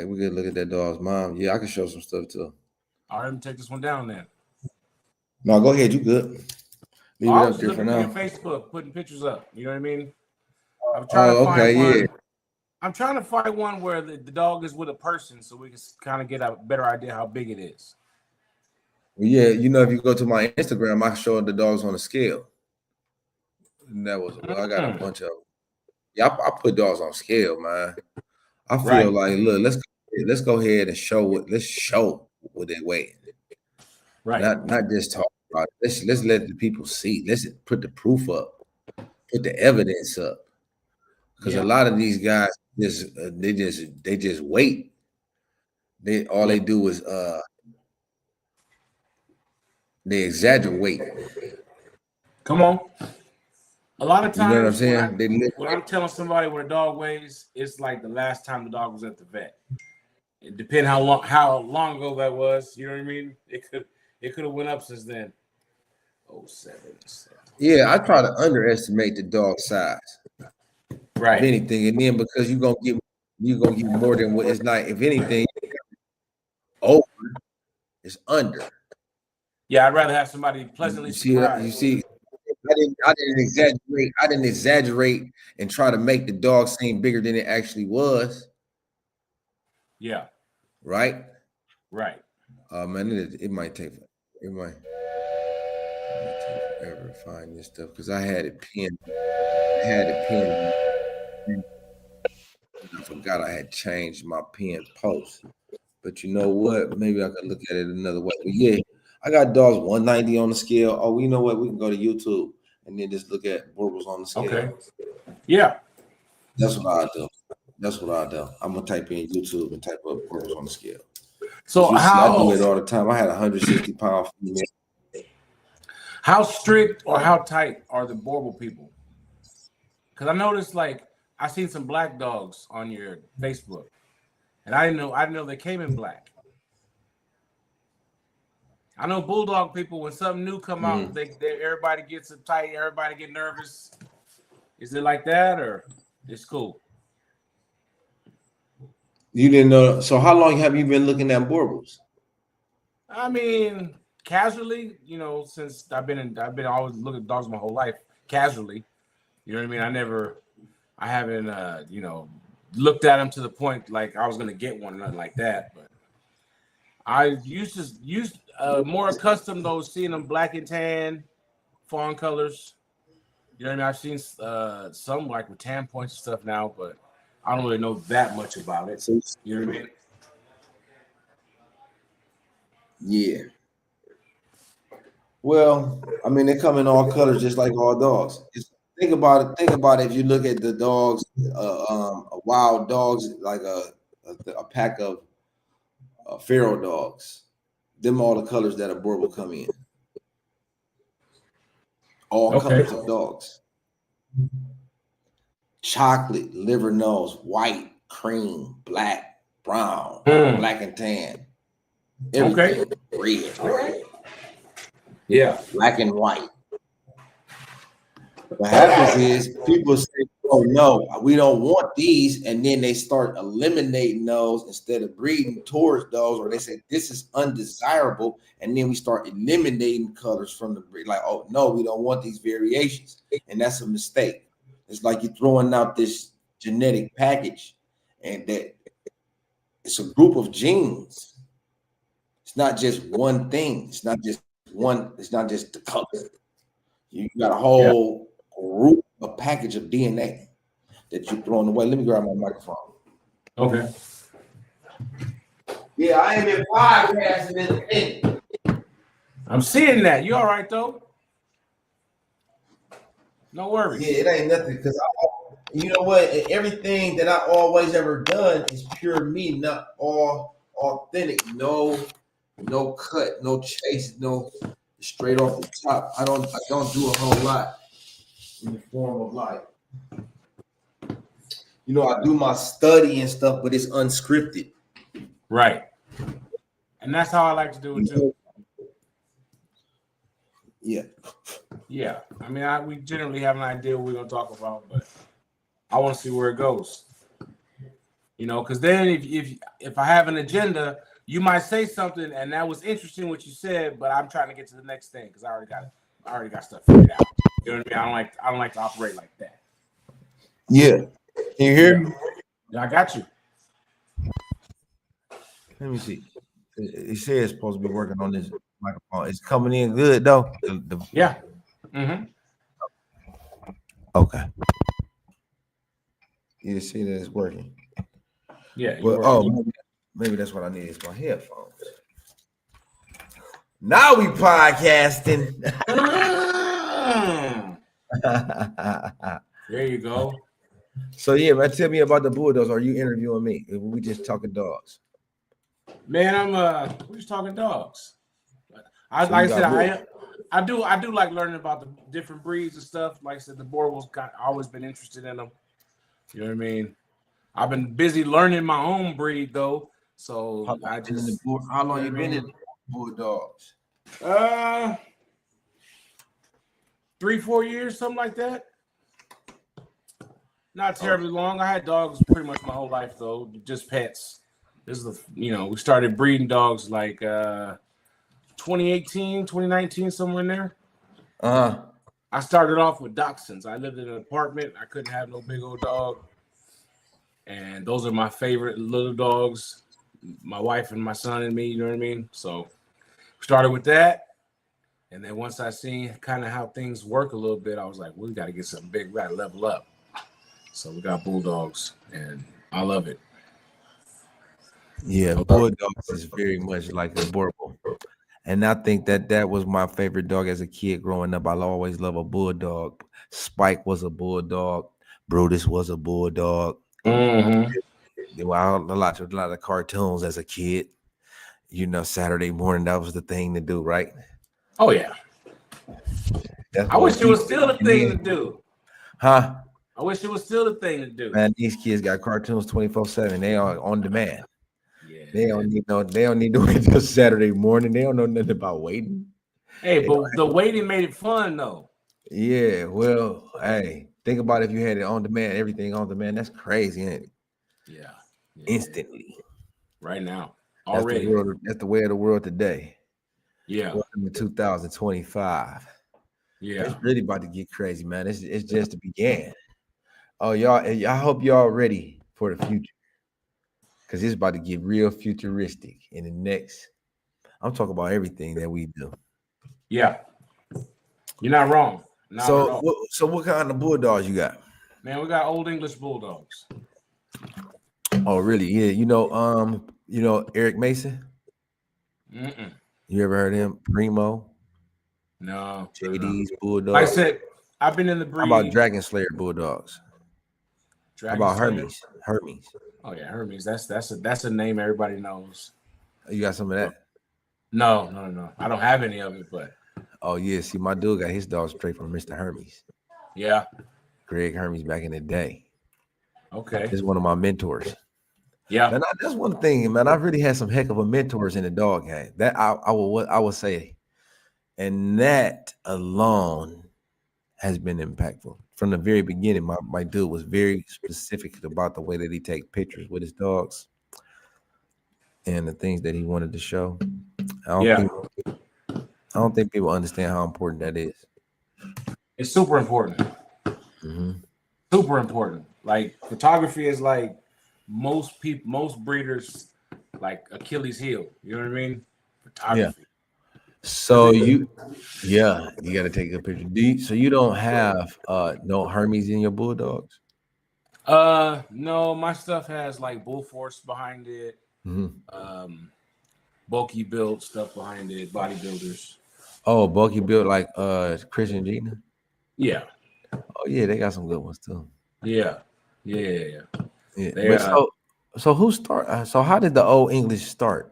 [SPEAKER 2] we could look at that dog's mom. Yeah, I can show some stuff too.
[SPEAKER 1] All right, let me take this one down then.
[SPEAKER 2] No, go ahead. You good?
[SPEAKER 1] Oh,
[SPEAKER 2] Leave it
[SPEAKER 1] I
[SPEAKER 2] up
[SPEAKER 1] was just
[SPEAKER 2] there for
[SPEAKER 1] looking through your
[SPEAKER 2] now.
[SPEAKER 1] Facebook, putting pictures up. You know what I mean? I'm trying to
[SPEAKER 2] Oh,
[SPEAKER 1] find
[SPEAKER 2] okay. Yeah.
[SPEAKER 1] one. I'm trying to find one where the dog is with a person, so we can kind of get a better idea how big it is.
[SPEAKER 2] Well, yeah. If you go to my Instagram, I showed the dogs on the scale. And that was I got a
[SPEAKER 1] Mm,
[SPEAKER 2] bunch of them. Yeah, I put dogs on scale, man. I feel
[SPEAKER 1] right,
[SPEAKER 2] like look, let's go ahead and let's show what they weigh.
[SPEAKER 1] right.
[SPEAKER 2] Not just talk about it. Let's let the people see. Let's put the proof up, put the evidence up. Because a
[SPEAKER 1] Yeah,
[SPEAKER 2] lot of these guys they just wait.
[SPEAKER 1] yeah.
[SPEAKER 2] They do is they exaggerate.
[SPEAKER 1] Come on. A lot of
[SPEAKER 2] You know what I'm
[SPEAKER 1] times
[SPEAKER 2] saying? They live
[SPEAKER 1] when I'm telling somebody what a dog weighs, it's like the last time the dog was at the vet. It depends how long ago that was. You know what I mean? It could have went up since then. 077.
[SPEAKER 3] Yeah, I try to underestimate the dog size, if
[SPEAKER 1] Right.
[SPEAKER 3] anything, and then because you're gonna get more than what it's not. If anything, over is under.
[SPEAKER 1] Yeah, I'd rather have somebody pleasantly
[SPEAKER 3] You
[SPEAKER 1] surprised.
[SPEAKER 3] see, I didn't exaggerate. I didn't exaggerate and try to make the dog seem bigger than it actually was.
[SPEAKER 1] Yeah.
[SPEAKER 3] Right?
[SPEAKER 1] Right.
[SPEAKER 3] Man, it might take forever to find this stuff because I had it pinned. I had it pinned. I forgot I had changed my pinned post. But you know what? Maybe I could look at it another way. But yeah, I got dogs 190 on the scale. Oh, you know what? We can go to YouTube and then just look at Boerbels on the scale.
[SPEAKER 1] Okay. Yeah.
[SPEAKER 3] That's what I do. That's what I do. I'm gonna type in YouTube and type up Boerbels on the scale.
[SPEAKER 1] So
[SPEAKER 3] you see, I do it
[SPEAKER 1] how
[SPEAKER 3] all the time. I had 160-pound female.
[SPEAKER 1] how strict or how tight are the Borbel people? Because I noticed, like, I seen some black dogs on your Facebook, and I didn't know they came in black. I know bulldog people, when something new come out, they everybody gets uptight, everybody get nervous. Is it like that, or it's cool?
[SPEAKER 3] You didn't know. So how long have you been looking at Boerbels?
[SPEAKER 1] I mean, casually, since I've been always looking at dogs my whole life, casually. You know what I mean? I haven't looked at them to the point like I was gonna get one or nothing like that. But I used more accustomed to seeing them black and tan, fawn colors. You know what I mean? I've seen some like with tan points and stuff now, but I don't really know that much about it. You know what I mean?
[SPEAKER 3] Yeah. Well, I mean, they come in all colors, just like all dogs. Think about it. Think about it. If you look at the dogs, wild dogs, like a pack of feral dogs, them all the colors that a Boerbel come in. All colors of dogs. Chocolate, liver nose, white, cream, black, brown, black and tan. Everything. Red.
[SPEAKER 1] Yeah.
[SPEAKER 3] Black and white. What happens is people say, oh no, we don't want these, and then they start eliminating those instead of breeding towards those, or they say this is undesirable, and then we start eliminating colors from the breed. Like, oh no, we don't want these variations, and that's a mistake. It's like you're throwing out this genetic package, and that it's a group of genes. It's not just one thing. It's not just the color. You got a whole group, a package of DNA that you're throwing away. Let me grab my microphone.
[SPEAKER 1] Okay.
[SPEAKER 3] Yeah, I ain't been podcasting in a minute.
[SPEAKER 1] I'm seeing that. You all right though? No worries.
[SPEAKER 3] Yeah, it ain't nothing because you know what? Everything that I always ever done is pure me, not all authentic. No cut, no chase, no straight off the top. I don't do a whole lot in the form of like, I do my study and stuff, but it's unscripted.
[SPEAKER 1] Right. And that's how I like to do it too.
[SPEAKER 3] Yeah.
[SPEAKER 1] Yeah. I mean, we generally have an idea what we're gonna talk about, but I want to see where it goes. Because then if I have an agenda, you might say something and that was interesting what you said, but I'm trying to get to the next thing because I already got stuff figured out. You know what I mean? I don't like to operate like that.
[SPEAKER 3] Yeah. Can you hear me?
[SPEAKER 1] Yeah, I got you.
[SPEAKER 3] Let me see. It says it's supposed to be working on this microphone. It's coming in good though.
[SPEAKER 1] Yeah. Mm-hmm.
[SPEAKER 3] Okay. You see that it's working.
[SPEAKER 1] Yeah.
[SPEAKER 3] But maybe that's what I need is my headphones. Now we podcasting.
[SPEAKER 1] There you go.
[SPEAKER 3] So yeah, man, tell me about the Bulldogs. Are you interviewing me? We just talking dogs.
[SPEAKER 1] Man, we're just talking dogs. I do like learning about the different breeds and stuff. Like I said, the Boerboels always been interested in them. You know what I mean? I've been busy learning my own breed though. So
[SPEAKER 3] how long you been in Bulldogs?
[SPEAKER 1] 3-4 years, something like that. Not terribly long. I had dogs pretty much my whole life, though, just pets. This is we started breeding dogs like 2018, 2019, somewhere in there. I started off with dachshunds. I lived in an apartment. I couldn't have no big old dog. And those are my favorite little dogs. My wife and my son and me, you know what I mean? So started with that. And then once I seen kind of how things work a little bit, I was like, we got to get something big. We got to level up. So we got bulldogs, and I love it.
[SPEAKER 4] Yeah, bulldogs is very much like a Boerbel. And I think that was my favorite dog as a kid growing up. I'll always love a bulldog. Spike was a bulldog. Brutus was a bulldog.
[SPEAKER 1] Mm-hmm.
[SPEAKER 4] There were a lot of cartoons as a kid. Saturday morning, that was the thing to do, right?
[SPEAKER 1] Oh, yeah. I wish it was still the thing to do.
[SPEAKER 4] Huh?
[SPEAKER 1] I wish it was still the thing to do.
[SPEAKER 4] Man, these kids got cartoons 24/7. They are on demand.
[SPEAKER 1] Yeah,
[SPEAKER 4] they don't need to wait till Saturday morning. They don't know nothing about waiting.
[SPEAKER 1] Hey, but the waiting made it fun though.
[SPEAKER 4] Yeah, well, hey, think about if you had it on demand, everything on demand. That's crazy, ain't it?
[SPEAKER 1] Yeah.
[SPEAKER 4] Instantly.
[SPEAKER 1] Right now. Already.
[SPEAKER 4] That's the way of the world today.
[SPEAKER 1] Yeah.
[SPEAKER 4] Welcome to 2025.
[SPEAKER 1] Yeah.
[SPEAKER 4] It's really about to get crazy, man. It's just the beginning. Oh, y'all, I hope y'all ready for the future. Because it's about to get real futuristic in the next. I'm talking about everything that we do.
[SPEAKER 1] Yeah. You're not wrong.
[SPEAKER 4] So what kind of bulldogs you got?
[SPEAKER 1] Man, we got Old English bulldogs.
[SPEAKER 4] Oh, really? Yeah. Eric Mason?
[SPEAKER 1] Mm-mm.
[SPEAKER 4] You ever heard of him? Primo?
[SPEAKER 1] No.
[SPEAKER 4] JD's bulldogs.
[SPEAKER 1] Like I said, I've been in the breed.
[SPEAKER 4] How about Dragon Slayer bulldogs? How about Hermes? Hermes.
[SPEAKER 1] Oh yeah, Hermes. That's a name everybody knows.
[SPEAKER 4] You got some of that?
[SPEAKER 1] No. I don't have any of it, but
[SPEAKER 4] oh yeah. See, my dude got his dog straight from Mr. Hermes.
[SPEAKER 1] Yeah.
[SPEAKER 4] Greg Hermes back in the day.
[SPEAKER 1] Okay.
[SPEAKER 4] He's one of my mentors.
[SPEAKER 1] Yeah.
[SPEAKER 4] Man, that's one thing, man. I've really had some heck of a mentors in the dog game. That I will say. And that alone has been impactful. From the very beginning, my dude was very specific about the way that he take pictures with his dogs and the things that he wanted to show. I don't think people understand how important that is.
[SPEAKER 1] It's super important.
[SPEAKER 4] Mm-hmm.
[SPEAKER 1] Super important. Like photography is like most breeders like Achilles heel. You know what I mean? Photography.
[SPEAKER 4] Yeah. So you got to take a picture. So you don't have no Hermes in your bulldogs?
[SPEAKER 1] No, my stuff has like bull force behind it.
[SPEAKER 4] Mm-hmm.
[SPEAKER 1] Bulky built stuff behind it, bodybuilders.
[SPEAKER 4] Oh, bulky built like Chris and Gina?
[SPEAKER 1] Yeah.
[SPEAKER 4] Oh yeah, they got some good ones too.
[SPEAKER 1] Yeah.
[SPEAKER 4] So who start? So how did the Old English start?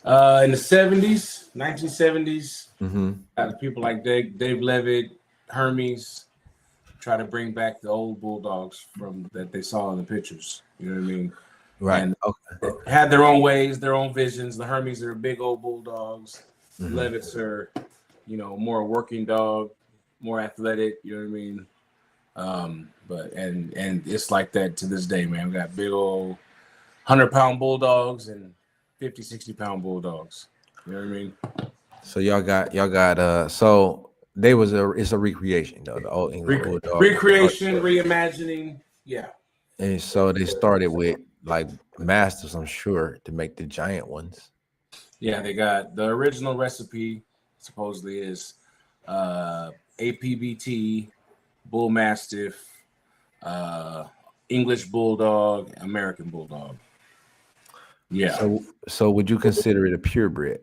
[SPEAKER 1] In the 70s, 1970s,
[SPEAKER 4] Mm-hmm.
[SPEAKER 1] People like Dave Levitt, Hermes, try to bring back the old bulldogs from that they saw in the pictures. You know what I mean?
[SPEAKER 4] Right.
[SPEAKER 1] And had their own ways, their own visions. The Hermes are big old bulldogs.
[SPEAKER 4] Mm-hmm.
[SPEAKER 1] Levitts are, more working dog, more athletic. You know what I mean? But it's like that to this day, man. We got big old 100-pound bulldogs and 50, 60-pound bulldogs. You know what I mean?
[SPEAKER 4] So y'all got so it's a recreation though, the Old English bulldog.
[SPEAKER 1] Recreation, reimagining, yeah.
[SPEAKER 4] And so they started with like Mastiffs, I'm sure, to make the giant ones.
[SPEAKER 1] Yeah, they got the original recipe supposedly is APBT, Bull Mastiff, English Bulldog, American Bulldog. Yeah.
[SPEAKER 4] So would you consider it a purebred?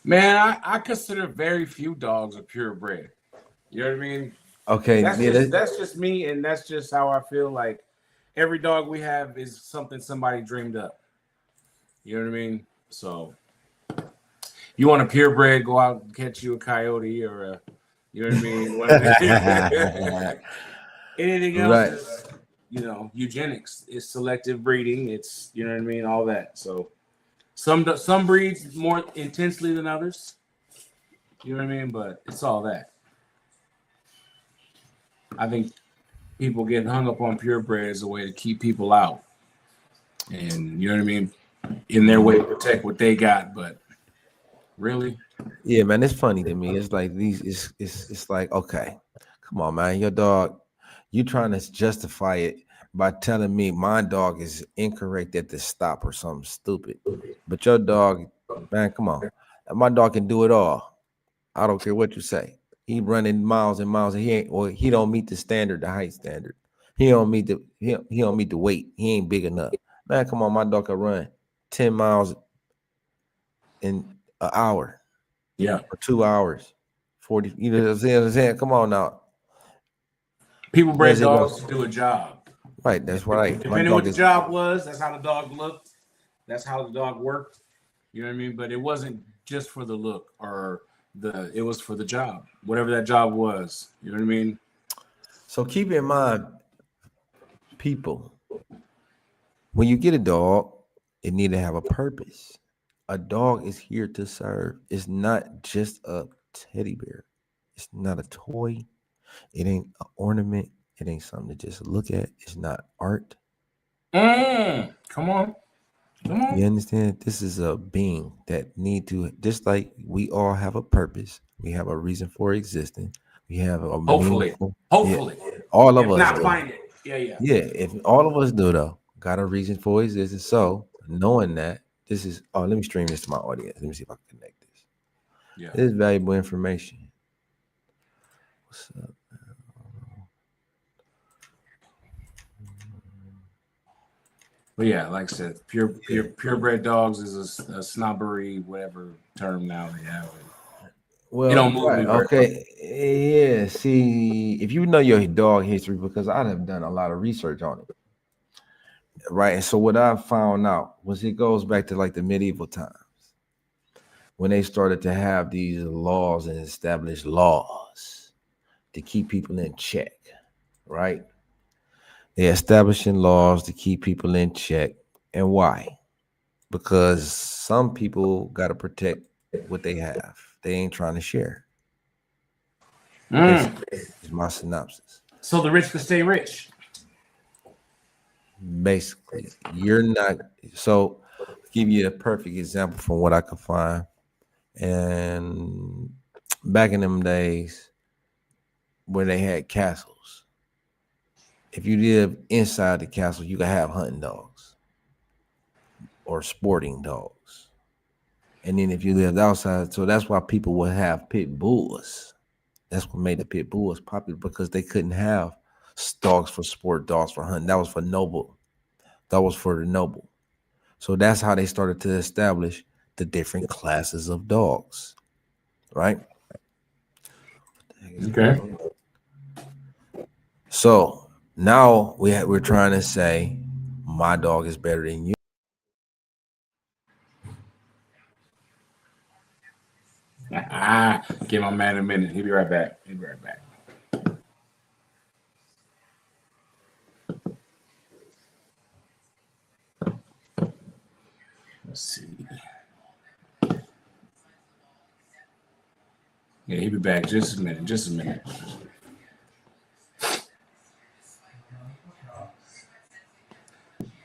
[SPEAKER 1] Man, I consider very few dogs a purebred. You know what I mean?
[SPEAKER 4] Okay.
[SPEAKER 1] That's just me, and that's just how I feel. Like every dog we have is something somebody dreamed up. You know what I mean? So you want a purebred, go out and catch you a coyote or a, you know what I mean? Anything else
[SPEAKER 4] Right.
[SPEAKER 1] is, eugenics. It's selective breeding. It's, you know what I mean? All that. So some breeds more intensely than others. You know what I mean? But it's all that. I think people get hung up on purebred as a way to keep people out, and you know what I mean, in their way to protect what they got. But really,
[SPEAKER 4] Yeah, man, it's funny to me. It's like these. It's like, okay, come on, man, your dog. You trying to justify it by telling me my dog is incorrect at the stop or something stupid, but your dog, man, come on, my dog can do it all. I don't care what you say. He running miles and miles, and he don't meet the standard, the height standard. He don't meet the weight. He ain't big enough. Man, come on, my dog can run 10 miles in an hour
[SPEAKER 1] yeah,
[SPEAKER 4] or 2 hours, 40. You know what I'm saying? Come on now.
[SPEAKER 1] people bred
[SPEAKER 4] Where's it
[SPEAKER 1] dogs
[SPEAKER 4] going?
[SPEAKER 1] to do a job.
[SPEAKER 4] Right, that's right. My
[SPEAKER 1] Depending on what
[SPEAKER 4] dog
[SPEAKER 1] the
[SPEAKER 4] is
[SPEAKER 1] job was, that's how the dog looked. That's how the dog worked. You know what I mean? But it wasn't just for the look or it was for the job, whatever that job was. You know what I mean?
[SPEAKER 4] so keep in mind, people, when you get a dog, it need to have a purpose. A dog is here to serve. It's not just a teddy bear. It's not a toy. It ain't an ornament. It ain't something to just look at. It's not art.
[SPEAKER 1] Come on.
[SPEAKER 4] You understand? This is a being that need to, just like we all have a purpose. We have a reason for existing. We have a
[SPEAKER 1] Hopefully.
[SPEAKER 4] meaningful.
[SPEAKER 1] Hopefully.
[SPEAKER 4] Yeah, all of
[SPEAKER 1] If
[SPEAKER 4] us
[SPEAKER 1] not,
[SPEAKER 4] do.
[SPEAKER 1] find it. Yeah.
[SPEAKER 4] Yeah, if all of us do though, got a reason for existence. So knowing that this is, let me stream this to my audience. Let me see if I can connect this.
[SPEAKER 1] Yeah.
[SPEAKER 4] This is valuable information. What's up?
[SPEAKER 1] But yeah, like I said, purebred dogs is a snobbery, whatever term now they have.
[SPEAKER 4] Well,
[SPEAKER 1] it don't move
[SPEAKER 4] right,
[SPEAKER 1] me very
[SPEAKER 4] okay. Yeah. See, if you know your dog history, because I have done a lot of research on it. Right. And so what I found out was it goes back to like the medieval times when they started to have these laws and established laws to keep people in check. Right. They're establishing laws to keep people in check. And why? Because some people got to protect what they have. They ain't trying to share. This is my synopsis.
[SPEAKER 1] So the rich can stay rich.
[SPEAKER 4] Basically, you're not. So, I'll give you a perfect example from what I could find. And back in them days, where they had castles, if you live inside the castle, you could have hunting dogs or sporting dogs. And then if you lived outside, so that's why people would have pit bulls. That's what made the pit bulls popular, because they couldn't have dogs for sport, dogs for hunting. That was for noble. That was for the noble. So that's how they started to establish the different classes of dogs, right?
[SPEAKER 1] Okay.
[SPEAKER 4] So now we're trying to say my dog is better than you.
[SPEAKER 1] Give my man a minute. He'll be right back. Let's see. Yeah, he'll be back. Just a minute.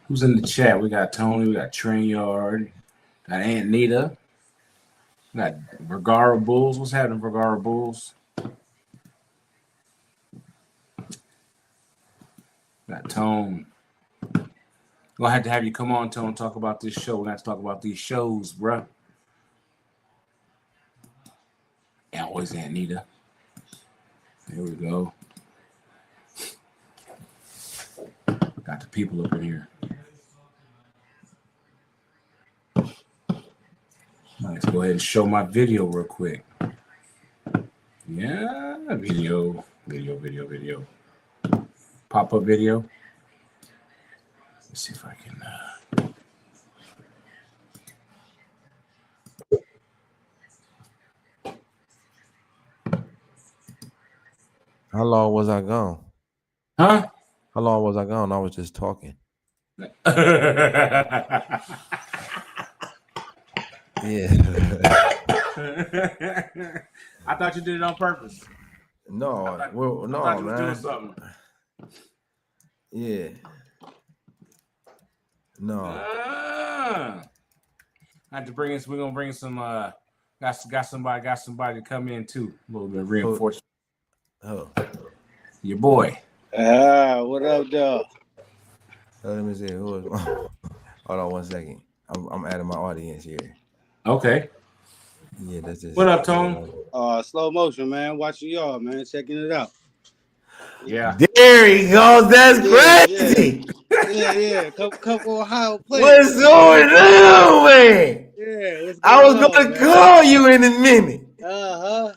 [SPEAKER 1] Who's in the chat? We got Tony. We got Train Yard. Got Aunt Nita. We got Boerboels. What's happening, Boerboels? Got Tone. Gonna have to have you come on, Tone, talk about this show. We're gonna have to talk about these shows, bruh. Yeah, always Aunt Nita. There we go. Got the people up in here. Let's go ahead and show my video real quick. Yeah, video. Pop-up video. Let's see if I can.
[SPEAKER 4] How long was I gone?
[SPEAKER 1] Huh?
[SPEAKER 4] How long was I gone? I was just talking. Yeah.
[SPEAKER 1] I thought you did it on purpose.
[SPEAKER 4] No, well,
[SPEAKER 1] I thought
[SPEAKER 4] no,
[SPEAKER 1] you was doing
[SPEAKER 4] man.
[SPEAKER 1] something.
[SPEAKER 4] Yeah. No.
[SPEAKER 1] I have to bring us. We're gonna bring some. Got somebody to come in too. A little bit of reinforcement.
[SPEAKER 4] Oh.
[SPEAKER 1] Your boy.
[SPEAKER 5] What up, dog?
[SPEAKER 4] Let me see. Who is? Hold on 1 second. I'm adding my audience here.
[SPEAKER 1] Okay.
[SPEAKER 4] Yeah, that's just.
[SPEAKER 1] What up, Tone?
[SPEAKER 5] Slow motion, man. Watching y'all, man. Checking it out.
[SPEAKER 1] Yeah.
[SPEAKER 4] There he goes. That's
[SPEAKER 5] Yeah,
[SPEAKER 4] crazy.
[SPEAKER 5] Yeah. Couple Ohio players.
[SPEAKER 4] What's going on, man?
[SPEAKER 5] Yeah, what's
[SPEAKER 4] I
[SPEAKER 5] going
[SPEAKER 4] was
[SPEAKER 5] on,
[SPEAKER 4] gonna
[SPEAKER 5] man?
[SPEAKER 4] call you in a minute.
[SPEAKER 5] Yeah.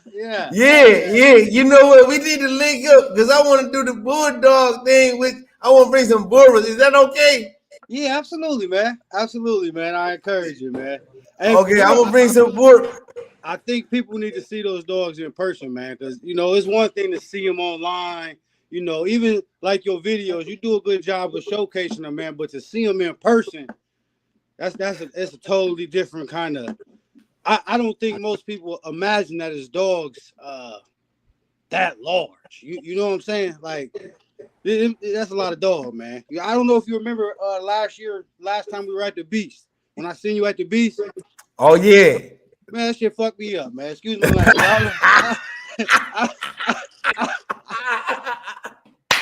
[SPEAKER 4] Yeah. You know what? We need to link up because I want to do the Bulldog thing. I want to bring some Boerbels. Is that okay?
[SPEAKER 5] Yeah, absolutely, man. Absolutely, man. I encourage you, man. Hey,
[SPEAKER 4] Okay,
[SPEAKER 5] bro,
[SPEAKER 4] I'm gonna bring some Boerbels.
[SPEAKER 5] I think people need to see those dogs in person, man, because it's one thing to see them online. Even like your videos, you do a good job of showcasing them, man. But to see them in person, it's a totally different kind of. I don't think most people imagine that as dogs that large. You know what I'm saying? Like that's a lot of dog, man. I don't know if you remember last time we were at the Beast. When I seen you at the Beast.
[SPEAKER 4] Oh yeah.
[SPEAKER 5] Man, that shit fucked me up, man. Excuse my language.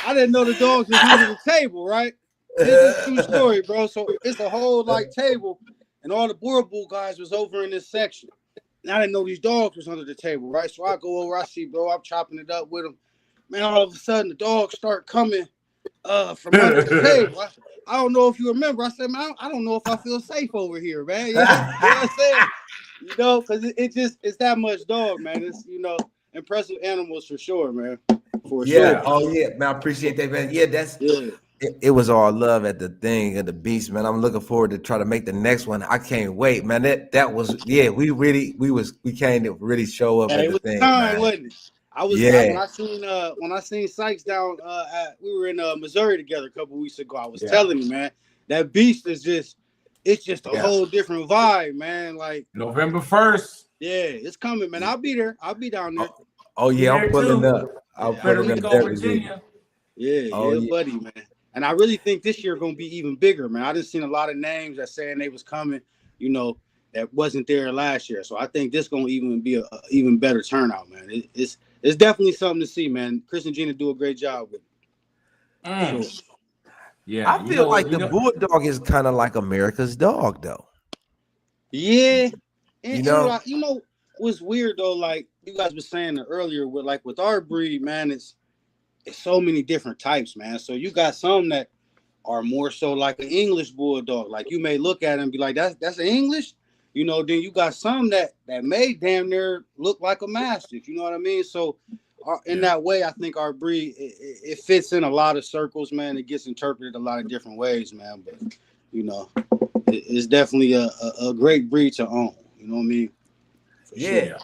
[SPEAKER 5] I didn't know the dogs was under the table, right? This is true story, bro. So it's a whole table, and all the Boerboel guys was over in this section. And I didn't know these dogs was under the table, right? So I go over, I see, bro, I'm chopping it up with them. Man, all of a sudden the dogs start coming from under the table. I don't know if you remember. I said, man, I don't know if I feel safe over here, man. You know what I'm saying? Because it's that much dog, man. It's, impressive animals for sure, man. For sure.
[SPEAKER 4] Oh yeah, man. I appreciate that, man. Yeah, it was all love at the thing at the Beast, man. I'm looking forward to try to make the next one. I can't wait, man. That was we came to really show up at the thing,
[SPEAKER 5] time,
[SPEAKER 4] man.
[SPEAKER 5] wasn't it? When I seen Sykes down we were in Missouri together a couple weeks ago. I was telling you, man, that Beast is just a whole different vibe, man. Like
[SPEAKER 1] November 1st.
[SPEAKER 5] Yeah, it's coming, man. I'll be there. I'll be down there.
[SPEAKER 4] Oh yeah, I'm pulling up. I'll put it up.
[SPEAKER 1] Virginia.
[SPEAKER 5] Yeah, buddy, man. And I really think this year gonna be even bigger, man. I just seen a lot of names that saying they was coming, that wasn't there last year. So I think this gonna even be a even better turnout, man. It's definitely something to see, man. Chris and Gina do a great job with it.
[SPEAKER 1] Sure. Yeah,
[SPEAKER 4] I feel like the Bulldog is kind of like America's dog, though.
[SPEAKER 5] Yeah, and what's weird though, like you guys were saying earlier, with our breed, man, it's so many different types, man. So you got some that are more so like an English Bulldog. Like you may look at it and be like, that's an English, then you got some that may damn near look like a Mastiff. You know what I mean? So in that way, I think our breed it fits in a lot of circles, man. It gets interpreted a lot of different ways, man. But it's definitely a great breed to own. You know what I mean?
[SPEAKER 4] Yeah.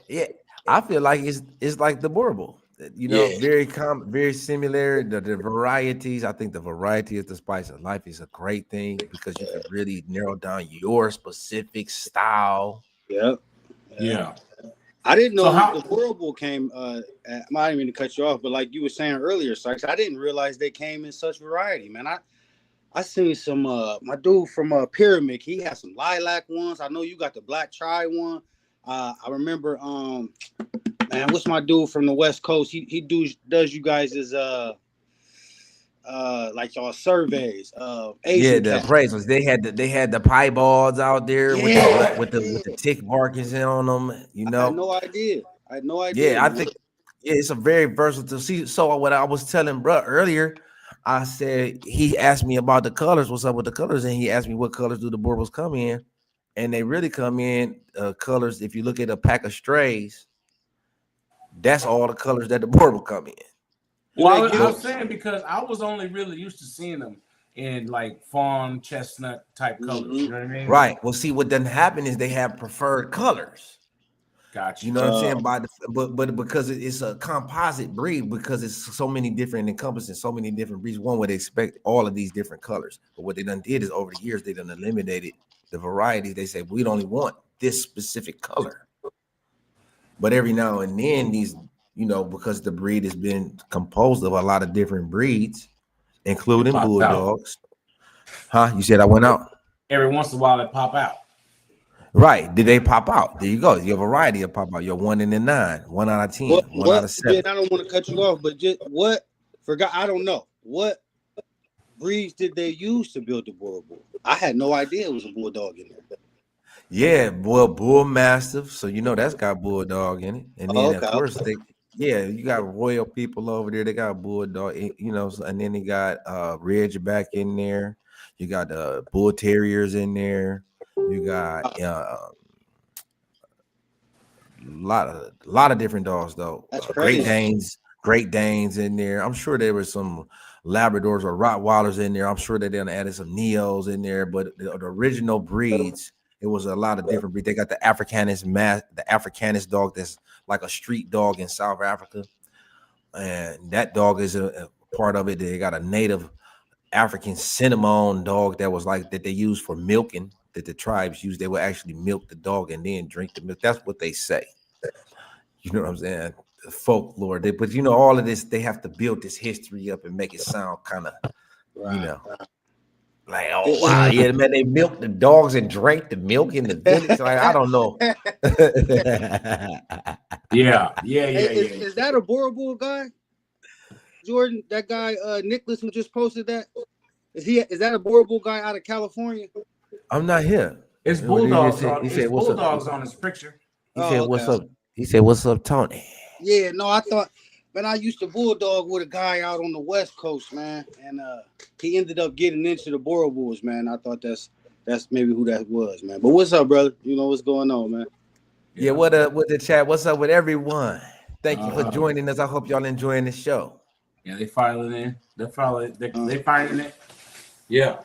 [SPEAKER 4] I feel like it's like the Boerbel. Very common, very similar. The varieties. I think the variety is the spice of life is a great thing because you can really narrow down your specific style.
[SPEAKER 5] Yeah. I didn't know the Boerbel came. I didn't mean to cut you off, but like you were saying earlier, Sykes, I didn't realize they came in such variety, man. I seen some my dude from Pyramid. He had some lilac ones. I know you got the black tri one. I remember man, what's my dude from the West Coast? He does you guys' like y'all surveys. Asian
[SPEAKER 4] the appraisals. They had the pieballs out there with the tick markings on them.
[SPEAKER 5] I had no idea.
[SPEAKER 4] Yeah, I think it's a very versatile. See, so what I was telling bro earlier, I said he asked me about the colors. What's up with the colors? And he asked me what colors do the Boerbels come in, and they really come in colors. If you look at a pack of strays, that's all the colors that the Boerbel come in.
[SPEAKER 1] Well, I was saying because I was only really used to seeing them in like fawn, chestnut type colors. You know what I mean?
[SPEAKER 4] Right. Well, see, what doesn't happen is they have preferred colors.
[SPEAKER 1] Gotcha.
[SPEAKER 4] You know what I'm saying? But because it's a composite breed, because it's so many different encompassing so many different breeds, one would expect all of these different colors. But what they done did is over the years they done eliminated the varieties. They say we'd only want this specific color. But every now and then these because the breed has been composed of a lot of different breeds, including bulldogs. Huh? You said I went out?
[SPEAKER 1] Every once in a while, they pop out.
[SPEAKER 4] Right. Did they pop out? There you go. You have a variety of pop out. You're 1 in the 9, 1 out of 10, one out of 7.
[SPEAKER 5] I don't want to cut you off, but just I don't know. What breeds did they use to build the Boerboel? I had no idea it was a bulldog in there.
[SPEAKER 4] Yeah, bull mastiff. So that's got bulldog in it. And then of course you got royal people over there. They got bulldog, and then they got Ridgeback in there. You got bull terriers in there. You got a lot of different dogs though.
[SPEAKER 5] That's crazy.
[SPEAKER 4] Great Danes in there. I'm sure there was some Labradors or Rottweilers in there. I'm sure they done added some Neos in there, but the original breeds, it was a lot of different breeds. They got the Africanus dog that's like a street dog in South Africa, and that dog is a part of it. They got a native African cinnamon dog that was like that they use for milking, that the tribes use. They would actually milk the dog and then drink the milk. That's what they say. You know what I'm saying? The folklore. But all of this, they have to build this history up and make it sound kind of, like, oh wow, yeah, man, they milked the dogs and drank the milk in the village. Like, I don't know.
[SPEAKER 1] Yeah.
[SPEAKER 5] Is that a Boerboel guy? Jordan, that guy Nicholas who just posted that? Is that a Boerboel guy out of California?
[SPEAKER 4] I'm not here.
[SPEAKER 1] It's bulldogs. He said, bulldogs on his picture.
[SPEAKER 4] He said, "What's up?" He said, "What's up, Tony?"
[SPEAKER 5] Yeah, no, I thought, man, I used to bulldog with a guy out on the West Coast, man, and he ended up getting into the Boerboels, man. I thought that's maybe who that was, man. But what's up, brother? You know what's going on, man?
[SPEAKER 4] Yeah, what up with the chat? What's up with everyone? Thank you for joining us. I hope y'all enjoying the show.
[SPEAKER 1] Yeah, they filing in. They filing it. Yeah.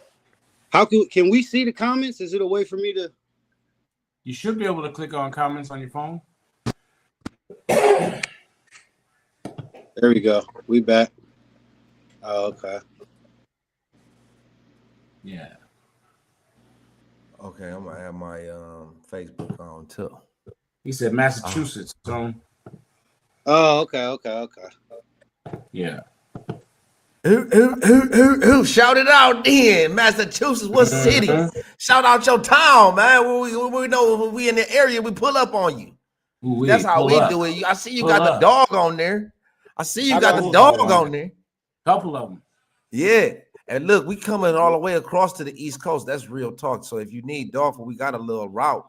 [SPEAKER 5] How can we see the comments? Is it a way for me to?
[SPEAKER 1] You should be able to click on comments on your phone.
[SPEAKER 5] There we go. We back. Oh, okay.
[SPEAKER 1] Yeah.
[SPEAKER 4] Okay, I'm gonna have my Facebook on too.
[SPEAKER 1] He said Massachusetts.
[SPEAKER 5] Oh, okay.
[SPEAKER 1] Yeah.
[SPEAKER 4] Who shout it out then? Massachusetts, what city? Shout out your town, man. We know when we in the area, we pull up on you. That's how we do it. I see you got the dog on there. I see you got the dog on there.
[SPEAKER 1] Couple of them.
[SPEAKER 4] Yeah. And look, we coming all the way across to the East Coast. That's real talk. So if you need dog food, we got a little route.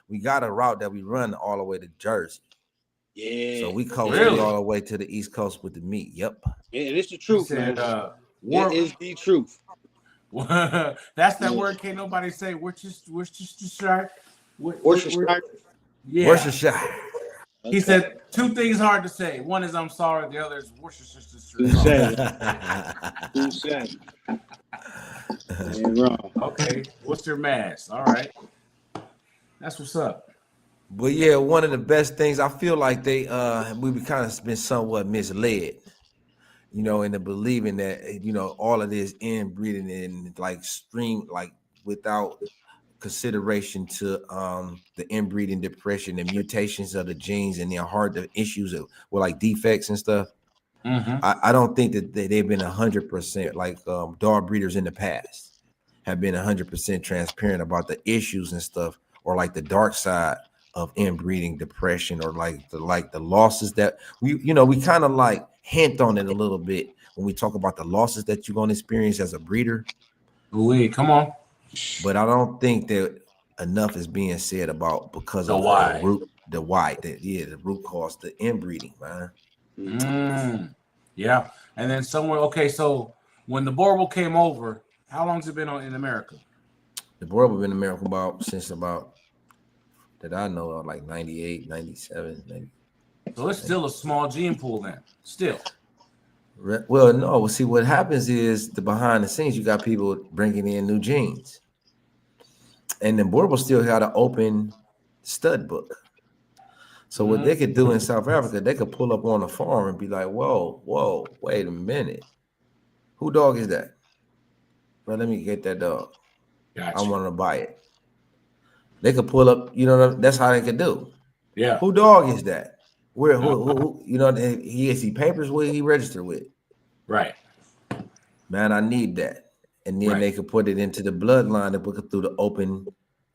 [SPEAKER 4] We got a route that we run all the way to Jersey.
[SPEAKER 5] Yeah.
[SPEAKER 4] So we coasting all the way to the East Coast with the meat. Yep.
[SPEAKER 5] Yeah, it's the truth,
[SPEAKER 1] said,
[SPEAKER 5] man. It is the truth.
[SPEAKER 1] That's that word can't nobody say. Worcestershire.
[SPEAKER 5] Worcestershire.
[SPEAKER 1] Yeah.
[SPEAKER 4] Worcestershire.
[SPEAKER 1] He said two things hard to say. One is I'm sorry. The other is Worcestershire.
[SPEAKER 5] Who said? Ain't wrong.
[SPEAKER 1] Okay. What's your mass? All right. That's what's up.
[SPEAKER 4] But yeah, one of the best things, I feel like we've kind of been somewhat misled, into believing that, all of this inbreeding and without consideration to the inbreeding depression and mutations of the genes and their heart issues with like defects and stuff.
[SPEAKER 1] Mm-hmm.
[SPEAKER 4] I don't think that they've been 100% like dog breeders in the past have been 100% transparent about the issues and stuff, or like the dark side of inbreeding depression, or like the losses that we kind of like hint on it a little bit when we talk about the losses that you're going to experience as a breeder.
[SPEAKER 1] Come on.
[SPEAKER 4] But I don't think that enough is being said about because of the root cause, the inbreeding, man.
[SPEAKER 1] Yeah. And then somewhere, okay, so when the Boerboel came over, how long has it been in America?
[SPEAKER 4] The Boerboel been in America since that I know of, like 98, 97, 90.
[SPEAKER 1] So it's still a small gene pool then, still.
[SPEAKER 4] Well, no. See, what happens is the behind the scenes, you got people bringing in new genes. And then Boerboel still got an open stud book. So what they could do in South Africa, they could pull up on a farm and be like, whoa, wait a minute. Who dog is that? Well, let me get that dog.
[SPEAKER 1] Gotcha.
[SPEAKER 4] I want to buy it. They could pull up, that's how they could do.
[SPEAKER 1] Yeah.
[SPEAKER 4] Who dog is that? Where who you know he has papers with he registered with.
[SPEAKER 1] Right.
[SPEAKER 4] Man, I need that. And then they could put it into the bloodline and put it through the open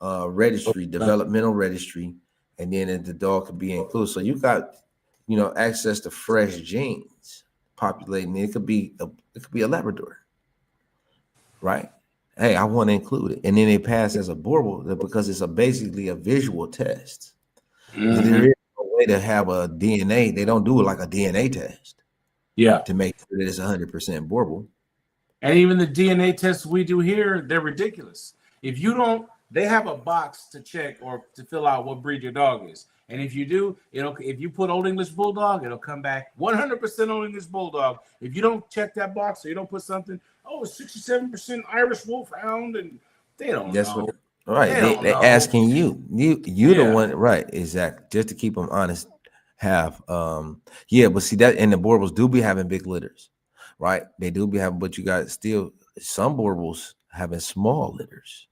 [SPEAKER 4] registry, developmental registry, and then the dog could be included. So you got, access to fresh genes populating. It could be a Labrador, right? Hey, I want to include it, and then they pass as a Boerbel because it's basically a visual test.
[SPEAKER 1] Mm-hmm.
[SPEAKER 4] There is no way to have a DNA. They don't do it like a DNA test.
[SPEAKER 1] Yeah.
[SPEAKER 4] To make sure that it's 100% Boerbel.
[SPEAKER 1] And even the DNA tests we do here, they're ridiculous. If you don't, they have a box to check or to fill out what breed your dog is. And if you do, if you put Old English Bulldog, it'll come back 100% Old English Bulldog. If you don't check that box or you don't put something, it's 67% Irish Wolfhound, and they don't know.
[SPEAKER 4] All right, they asking you the one, right? Exactly. Just to keep them honest, but see that, and the Boerbels do be having big litters, right? They do be having, but you got still some Boerbels having small litters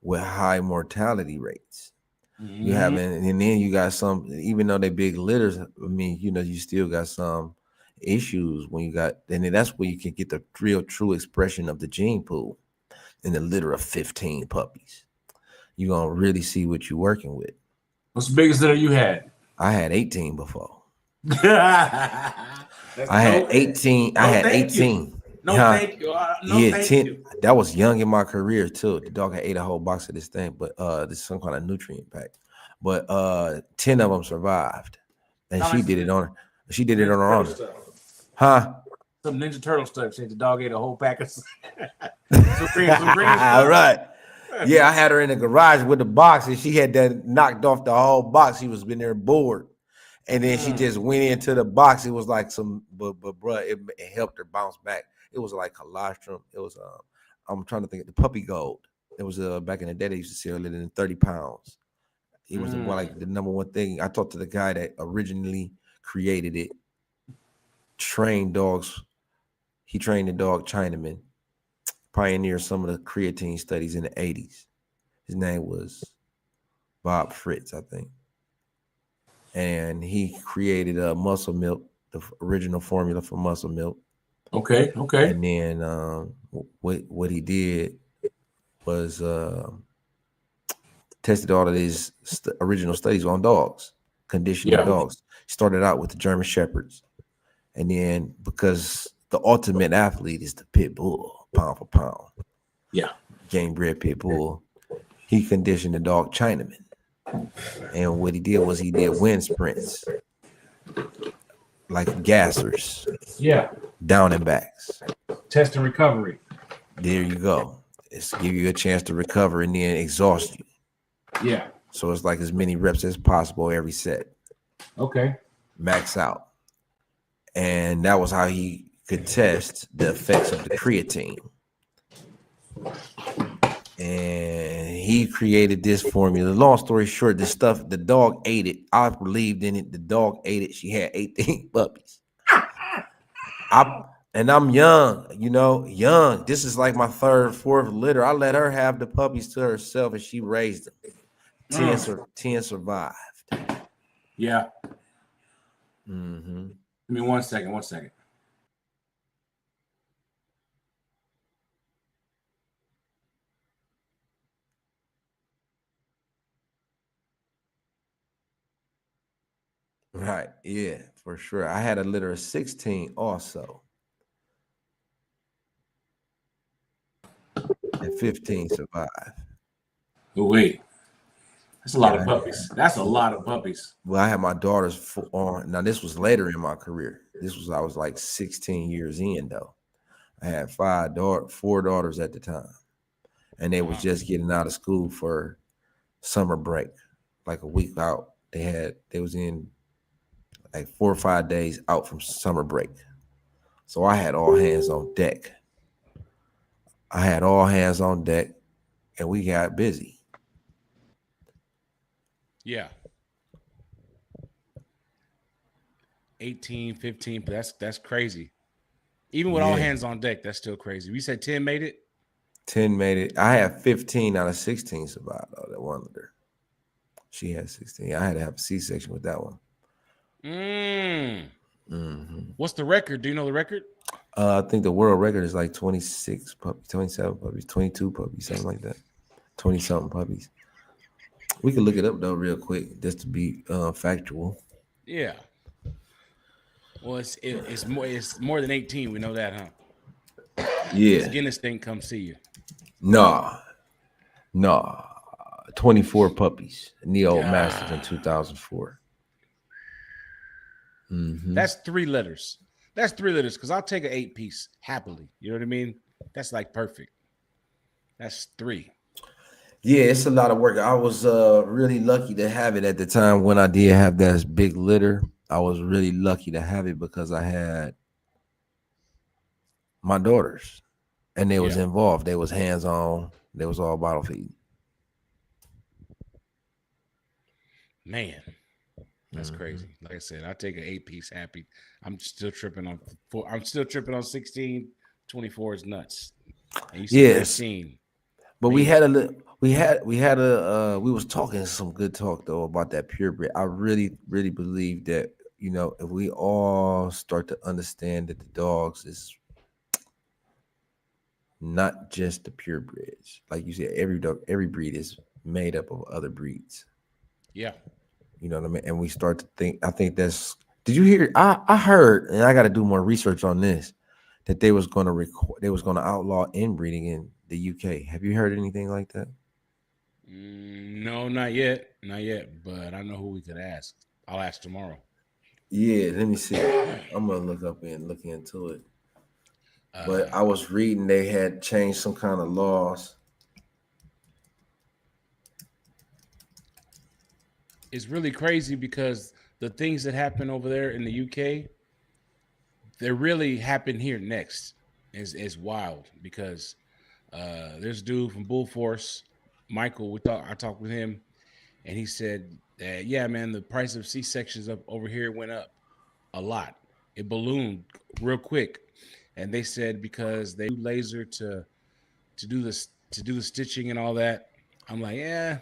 [SPEAKER 4] with high mortality rates. Mm-hmm. You having, and then you got some, even though they big litters, I mean, you still got some issues when you got, and then that's where you can get the real true expression of the gene pool in the litter of 15 puppies. You're gonna really see what you're working with.
[SPEAKER 1] What's the biggest litter you had?
[SPEAKER 4] I had 18 before. I had 18. I had 18.
[SPEAKER 1] Thank you.
[SPEAKER 4] Thank 10. You. That was young in my career too. The dog had ate a whole box of this thing, but this is some kind of nutrient pack. But 10 of them survived, and she did it on her own. Huh?
[SPEAKER 1] Some Ninja Turtle stuff. Said the dog ate a whole pack of some
[SPEAKER 4] All right. Yeah, I had her in the garage with the box, and she had that knocked off the whole box. She was been there bored, and then she just went into the box. It was like but bruh, it helped her bounce back. It was like colostrum. It was I'm trying to think of the puppy gold. It was back in the day they used to sell it in 30 pounds. It was like the number one thing. I talked to the guy that originally created it. Trained dogs. He trained the dog Chinaman. Pioneered some of the creatine studies in the 80s. His name was Bob Fritz, I think. And he created muscle milk, the original formula for muscle milk.
[SPEAKER 1] Okay.
[SPEAKER 4] And then what he did was tested all of these original studies on dogs, conditioning dogs. Started out with the German Shepherds. And then because the ultimate athlete is the pit bull, pound for pound.
[SPEAKER 1] Yeah.
[SPEAKER 4] Game bred pit bull. He conditioned the dog Chinaman. And what he did was he did wind sprints. Like gassers.
[SPEAKER 1] Yeah.
[SPEAKER 4] Down and backs.
[SPEAKER 1] Test and recovery.
[SPEAKER 4] There you go. It's to give you a chance to recover and then exhaust you.
[SPEAKER 1] Yeah.
[SPEAKER 4] So it's like as many reps as possible every set.
[SPEAKER 1] Okay.
[SPEAKER 4] Max out. And that was how he could test the effects of the creatine. And he created this formula. Long story short, this stuff, the dog ate it. I believed in it. The dog ate it. She had 18 puppies. I'm young, young. This is like my third, fourth litter. I let her have the puppies to herself and she raised them. 10 survived.
[SPEAKER 1] Yeah.
[SPEAKER 4] Mm-hmm.
[SPEAKER 1] Give me one second.
[SPEAKER 4] Right. Yeah, for sure. I had a litter of 16 also. And 15 survived.
[SPEAKER 1] Oh, wait. That's a lot of puppies. That's a lot of puppies.
[SPEAKER 4] Well, I had my daughters on. Now, this was later in my career. I was like 16 years in, though. I had 4 daughters at the time. And they was just getting out of school for summer break, like a week out. They was in like 4 or 5 days out from summer break. So I had all hands on deck. And we got busy.
[SPEAKER 1] Yeah. 18, 15, but that's crazy. Even with all hands on deck, that's still crazy. We said 10 made it?
[SPEAKER 4] 10 made it. I had 15 out of 16 survived. That one litter. She had 16. I had to have a C-section with that one.
[SPEAKER 1] What's the record? Do you know the record?
[SPEAKER 4] I think the world record is like 26 puppies, 27 puppies, 22 puppies, something like that. 20 something puppies. We can look it up though real quick just to be factual.
[SPEAKER 1] Yeah. Well, it's more than 18. We know that, huh?
[SPEAKER 4] Yeah.
[SPEAKER 1] This Guinness thing come see you.
[SPEAKER 4] Nah. 24 puppies. Neo Mastiff in 2004.
[SPEAKER 1] That's 3 letters. That's 3 letters because I'll take an 8-piece happily. You know what I mean? That's like perfect. That's 3.
[SPEAKER 4] Yeah, it's a lot of work. I was really lucky to have it at the time when I did have that big litter. I was really lucky to have it because I had my daughters and they was involved. They was hands-on. They was all bottle feeding.
[SPEAKER 1] Man, that's crazy. Like I said, I take an 8-piece happy. I'm still tripping on 4. I'm still tripping on 16. 24 is nuts. And you said 15.
[SPEAKER 4] But we was talking some good talk though about that purebred. I really, really believe that, you know, if we all start to understand that the dogs is not just the purebreds, like you said, every dog, every breed is made up of other breeds.
[SPEAKER 1] Yeah.
[SPEAKER 4] You know what I mean? And we start to think, I think that's, did you hear? I heard, and I got to do more research on this, that they was going to outlaw inbreeding in the UK. Have you heard anything like that?
[SPEAKER 1] No, not yet. Not yet. But I know who we could ask. I'll ask tomorrow.
[SPEAKER 4] Yeah, let me see. I'm going to look into it. But I was reading they had changed some kind of laws.
[SPEAKER 1] It's really crazy because the things that happen over there in the UK, they really happen here next. It's wild because there's a dude from Bull Force, Michael. I talked with him, and he said that yeah, man, the price of C-sections up over here went up a lot. It ballooned real quick, and they said because they do laser to do the stitching and all that. I'm like, yeah.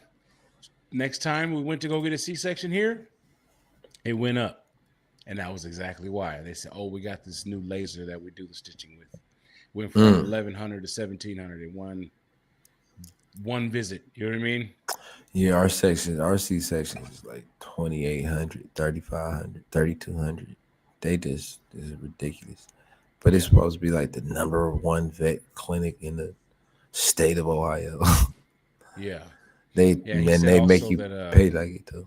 [SPEAKER 1] Next time we went to go get a C-section here, it went up. And that was exactly why. They said, oh, we got this new laser that we do the stitching with. Went from 1,100 to 1,700 in one visit. You know what I mean?
[SPEAKER 4] Yeah, our C-section is like 2,800, 3,500, 3,200. This is ridiculous. But it's supposed to be like the number 1 vet clinic in the state of Ohio.
[SPEAKER 1] Yeah.
[SPEAKER 4] They make you pay like it too.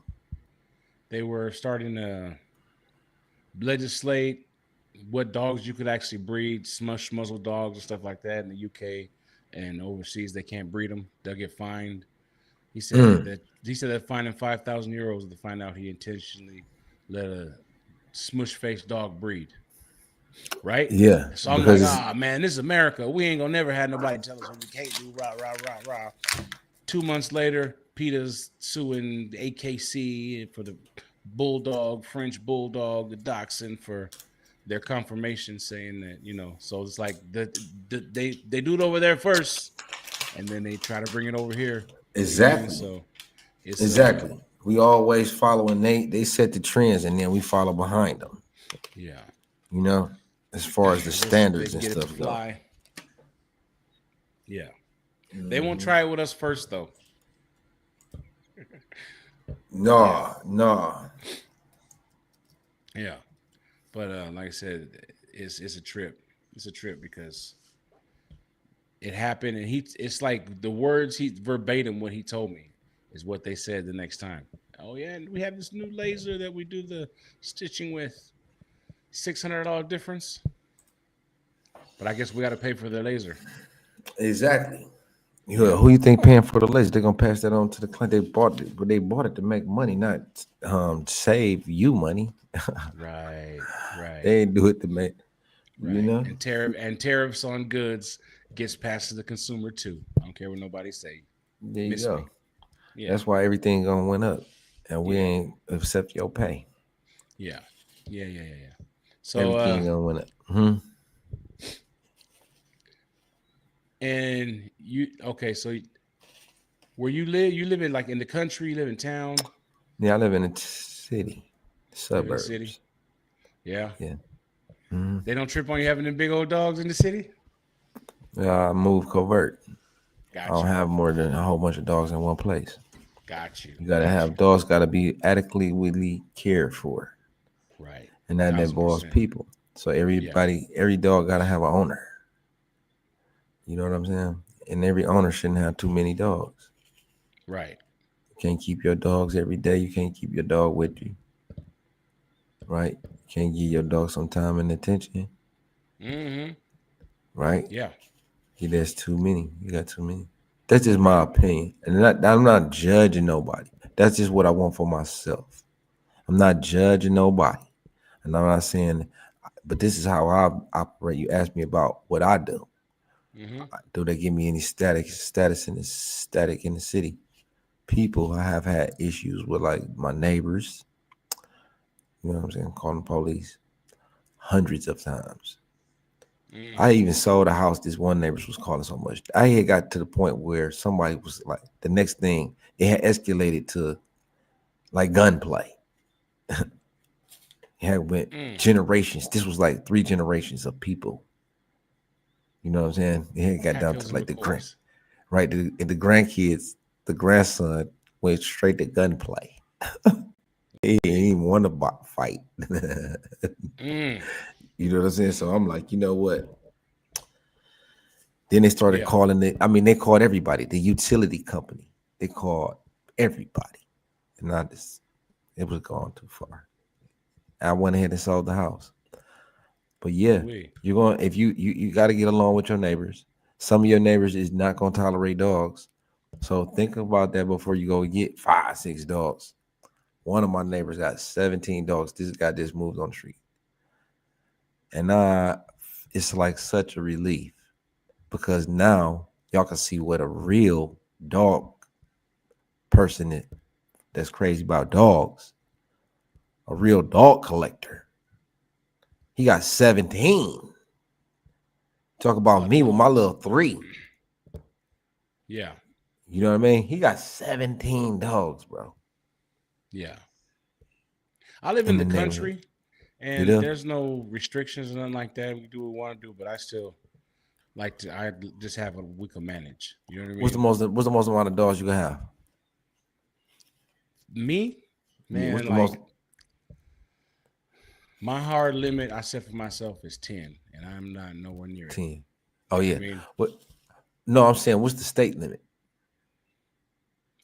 [SPEAKER 1] They were starting to legislate what dogs you could actually breed, smush muzzle dogs and stuff like that in the UK and overseas. They can't breed them; they'll get fined. He said that fining €5,000 to find out he intentionally let a smush faced dog breed. Right?
[SPEAKER 4] Yeah.
[SPEAKER 1] So I'm like, man, this is America. We ain't gonna never have nobody tell us what we can't do. Rah rah rah rah. 2 months later, Peter's suing the AKC for the bulldog, French bulldog, the dachshund for their confirmation, saying that, you know, so it's like they do it over there first, and then they try to bring it over here.
[SPEAKER 4] Exactly.
[SPEAKER 1] So it's
[SPEAKER 4] exactly. We always follow, and they set the trends, and then we follow behind them.
[SPEAKER 1] Yeah.
[SPEAKER 4] You know, as far as the standards and stuff go.
[SPEAKER 1] Yeah. They won't try it with us first, though.
[SPEAKER 4] No.
[SPEAKER 1] Yeah, but like I said, it's a trip. It's a trip because it happened, and it's like the words he verbatim what he told me is what they said the next time. Oh yeah, and we have this new laser that we do the stitching with. $600 difference, but I guess we got to pay for the laser.
[SPEAKER 4] Exactly. Who you think paying for the laser? They're gonna pass that on to the client. They bought it to make money, not save you money.
[SPEAKER 1] Right.
[SPEAKER 4] They ain't do it to make, you know.
[SPEAKER 1] And tariffs on goods gets passed to the consumer too. I don't care what nobody say.
[SPEAKER 4] There you go.
[SPEAKER 1] Yeah.
[SPEAKER 4] That's why everything gonna went up, and we ain't accept your pay.
[SPEAKER 1] Yeah. So
[SPEAKER 4] everything gonna went up.
[SPEAKER 1] And so where you live in like in the country, you live in town?
[SPEAKER 4] Yeah, I live in a city.
[SPEAKER 1] Live in the city.
[SPEAKER 4] Suburbs.
[SPEAKER 1] Yeah.
[SPEAKER 4] Yeah. Mhm.
[SPEAKER 1] They don't trip on you having them big old dogs in the city?
[SPEAKER 4] I move covert. I
[SPEAKER 1] Got
[SPEAKER 4] don't
[SPEAKER 1] you.
[SPEAKER 4] have more than a whole bunch of dogs in one place.
[SPEAKER 1] Got you.
[SPEAKER 4] You gotta
[SPEAKER 1] Got
[SPEAKER 4] have
[SPEAKER 1] you.
[SPEAKER 4] dogs. Got to be adequately cared for,
[SPEAKER 1] Right.
[SPEAKER 4] and that involves
[SPEAKER 1] 1000%.
[SPEAKER 4] people. So every dog got to have an owner. You know what I'm saying? And every owner shouldn't have too many dogs.
[SPEAKER 1] Right.
[SPEAKER 4] You can't keep your dogs every day. You can't keep your dog with you. Right? You can't give your dog some time and attention.
[SPEAKER 1] Mm-hmm.
[SPEAKER 4] Right?
[SPEAKER 1] Yeah.
[SPEAKER 4] There's too many. You got too many. That's just my opinion. And I'm not judging nobody. That's just what I want for myself. I'm not judging nobody. And I'm not saying, but this is how I operate. You ask me about what I do.
[SPEAKER 1] Mm-hmm.
[SPEAKER 4] Do they give me any status in the city? People, I have had issues with like my neighbors. You know what I'm saying? Calling the police hundreds of times.
[SPEAKER 1] Mm-hmm.
[SPEAKER 4] I even sold a house. This one neighbor was calling so much. I had got to the point where somebody was like, the next thing, it had escalated to like gunplay. It had went generations. This was like 3 generations of people. You know what I'm saying? It had got down to like the grandkids, the grandson went straight to gunplay. He didn't even want to fight. You know what I'm saying? So I'm like, you know what? Then they started calling it. I mean, they called everybody, the utility company. They called everybody. And it was gone too far. I went ahead and sold the house. But yeah, you're going, if you got to get along with your neighbors. Some of your neighbors is not going to tolerate dogs. So think about that before you go get 5, 6 dogs. One of my neighbors got 17 dogs. This guy just moved on the street. And it's like such a relief because now y'all can see what a real dog person is that's crazy about dogs. A real dog collector. He got 17. Talk about me with my little 3.
[SPEAKER 1] Yeah.
[SPEAKER 4] You know what I mean? He got 17 dogs, bro.
[SPEAKER 1] Yeah. I live in the country and there's no restrictions or nothing like that. We do what we want to do, but I still like to, I just have we can manage. You know what I mean?
[SPEAKER 4] What's the most amount of dogs you can have?
[SPEAKER 1] Me? Man,
[SPEAKER 4] what's the
[SPEAKER 1] like
[SPEAKER 4] most?
[SPEAKER 1] My hard limit I set for myself is 10, and I'm not nowhere near
[SPEAKER 4] 10.
[SPEAKER 1] it.
[SPEAKER 4] Oh, yeah. I mean? No, I'm saying, what's the state limit?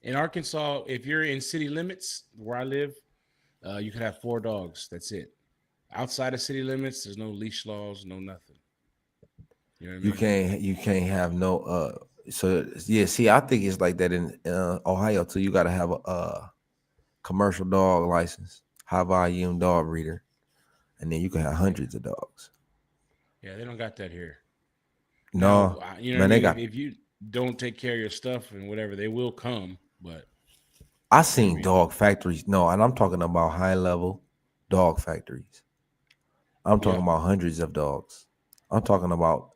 [SPEAKER 1] In Arkansas, if you're in city limits where I live, you can have 4 dogs. That's it. Outside of city limits, there's no leash laws, no nothing. You know what I mean?
[SPEAKER 4] You can't have no so yeah, see, I think it's like that in Ohio too. You got to have a commercial dog license, high volume dog breeder, and then you can have hundreds of dogs.
[SPEAKER 1] Yeah, they don't got that here.
[SPEAKER 4] No,
[SPEAKER 1] now, you know what I mean? If you don't take care of your stuff and whatever, they will come. But
[SPEAKER 4] I seen dog factories. No, and I'm talking about high level dog factories. I'm talking about hundreds of dogs. I'm talking about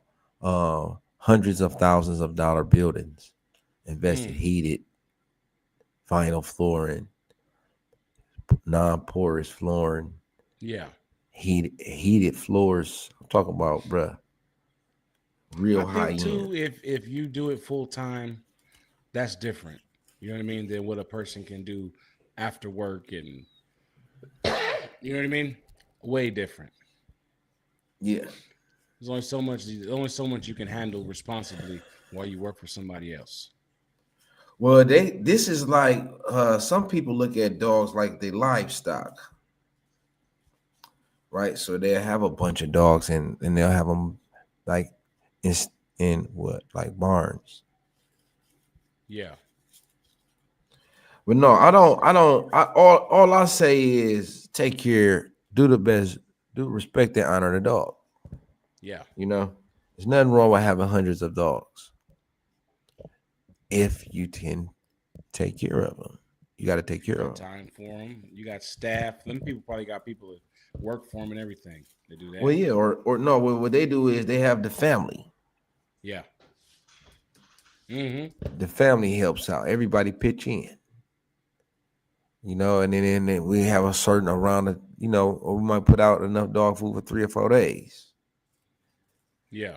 [SPEAKER 4] hundreds of thousands of dollar buildings, invested, heated, vinyl flooring, non-porous flooring.
[SPEAKER 1] Yeah.
[SPEAKER 4] Heated floors. I'm talking about, bruh, real high end.
[SPEAKER 1] Too, if you do it full time, that's different. You know what I mean? Than what a person can do after work, and you know what I mean? Way different.
[SPEAKER 4] Yeah.
[SPEAKER 1] There's only so much you can handle responsibly while you work for somebody else.
[SPEAKER 4] Well, this is like some people look at dogs like they livestock. Right, so they'll have a bunch of dogs and they'll have them like in what, like barns.
[SPEAKER 1] Yeah.
[SPEAKER 4] But no, I don't. All I say is take care, do the best, respect and honor the dog.
[SPEAKER 1] Yeah.
[SPEAKER 4] You know, there's nothing wrong with having hundreds of dogs if you can take care of them. You got to take care of them.
[SPEAKER 1] Time for them. You got staff. Them people probably got people that work for them and everything. They do that.
[SPEAKER 4] Well, yeah, or no. What they do is they have the family.
[SPEAKER 1] Yeah. Mm-hmm.
[SPEAKER 4] The family helps out. Everybody pitch in. you know, and then we have a certain around of, you know, or we might put out enough dog food for 3 or 4 days.
[SPEAKER 1] Yeah.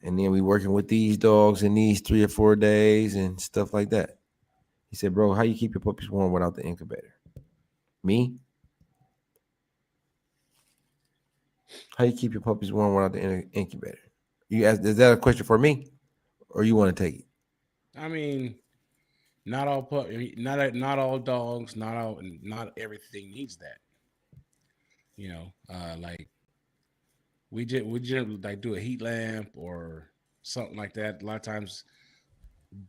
[SPEAKER 4] And then we working with these dogs in these 3 or 4 days and stuff like that. He said, bro, how you keep your puppies warm without the incubator? Me? How you keep your puppies warm without the incubator? You ask, is that a question for me, or you want to take it?
[SPEAKER 1] I mean, not all not all dogs, not everything needs that. You know, like we generally like do a heat lamp or something like that. A lot of times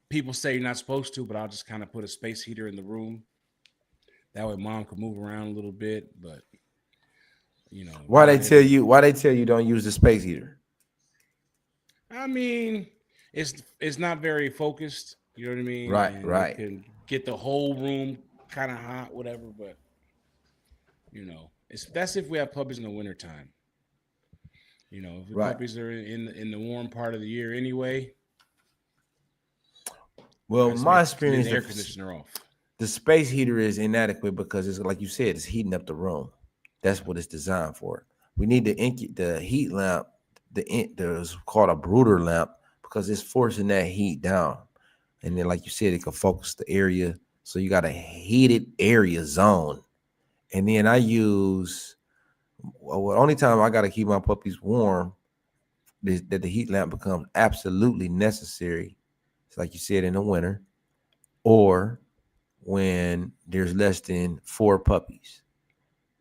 [SPEAKER 1] people say you're not supposed to, but I'll just kind of put a space heater in the room. That way mom can move around a little bit, but you know,
[SPEAKER 4] Why they
[SPEAKER 1] not
[SPEAKER 4] tell
[SPEAKER 1] every
[SPEAKER 4] you? Why they tell you don't use the space heater?
[SPEAKER 1] I mean, it's not very focused, you know what I mean?
[SPEAKER 4] Right,
[SPEAKER 1] And it
[SPEAKER 4] right.
[SPEAKER 1] can get the whole room kind of hot, whatever, but you know, that's if we have puppies in the wintertime. You know, if the
[SPEAKER 4] Right.
[SPEAKER 1] puppies are in the warm part of the year anyway, I
[SPEAKER 4] Well,
[SPEAKER 1] just
[SPEAKER 4] my
[SPEAKER 1] leave
[SPEAKER 4] experience,
[SPEAKER 1] the air conditioner off.
[SPEAKER 4] the space heater is inadequate because it's like you said, it's heating up the room. That's
[SPEAKER 1] Yeah.
[SPEAKER 4] what it's designed for. We need the heat lamp. There's called a brooder lamp because it's forcing that heat down. And then, like you said, it can focus the area. So you got a heated area zone. And then I use well, only time I got to keep my puppies warm is that the heat lamp becomes absolutely necessary. It's like you said in the winter, or when there's less than 4 puppies.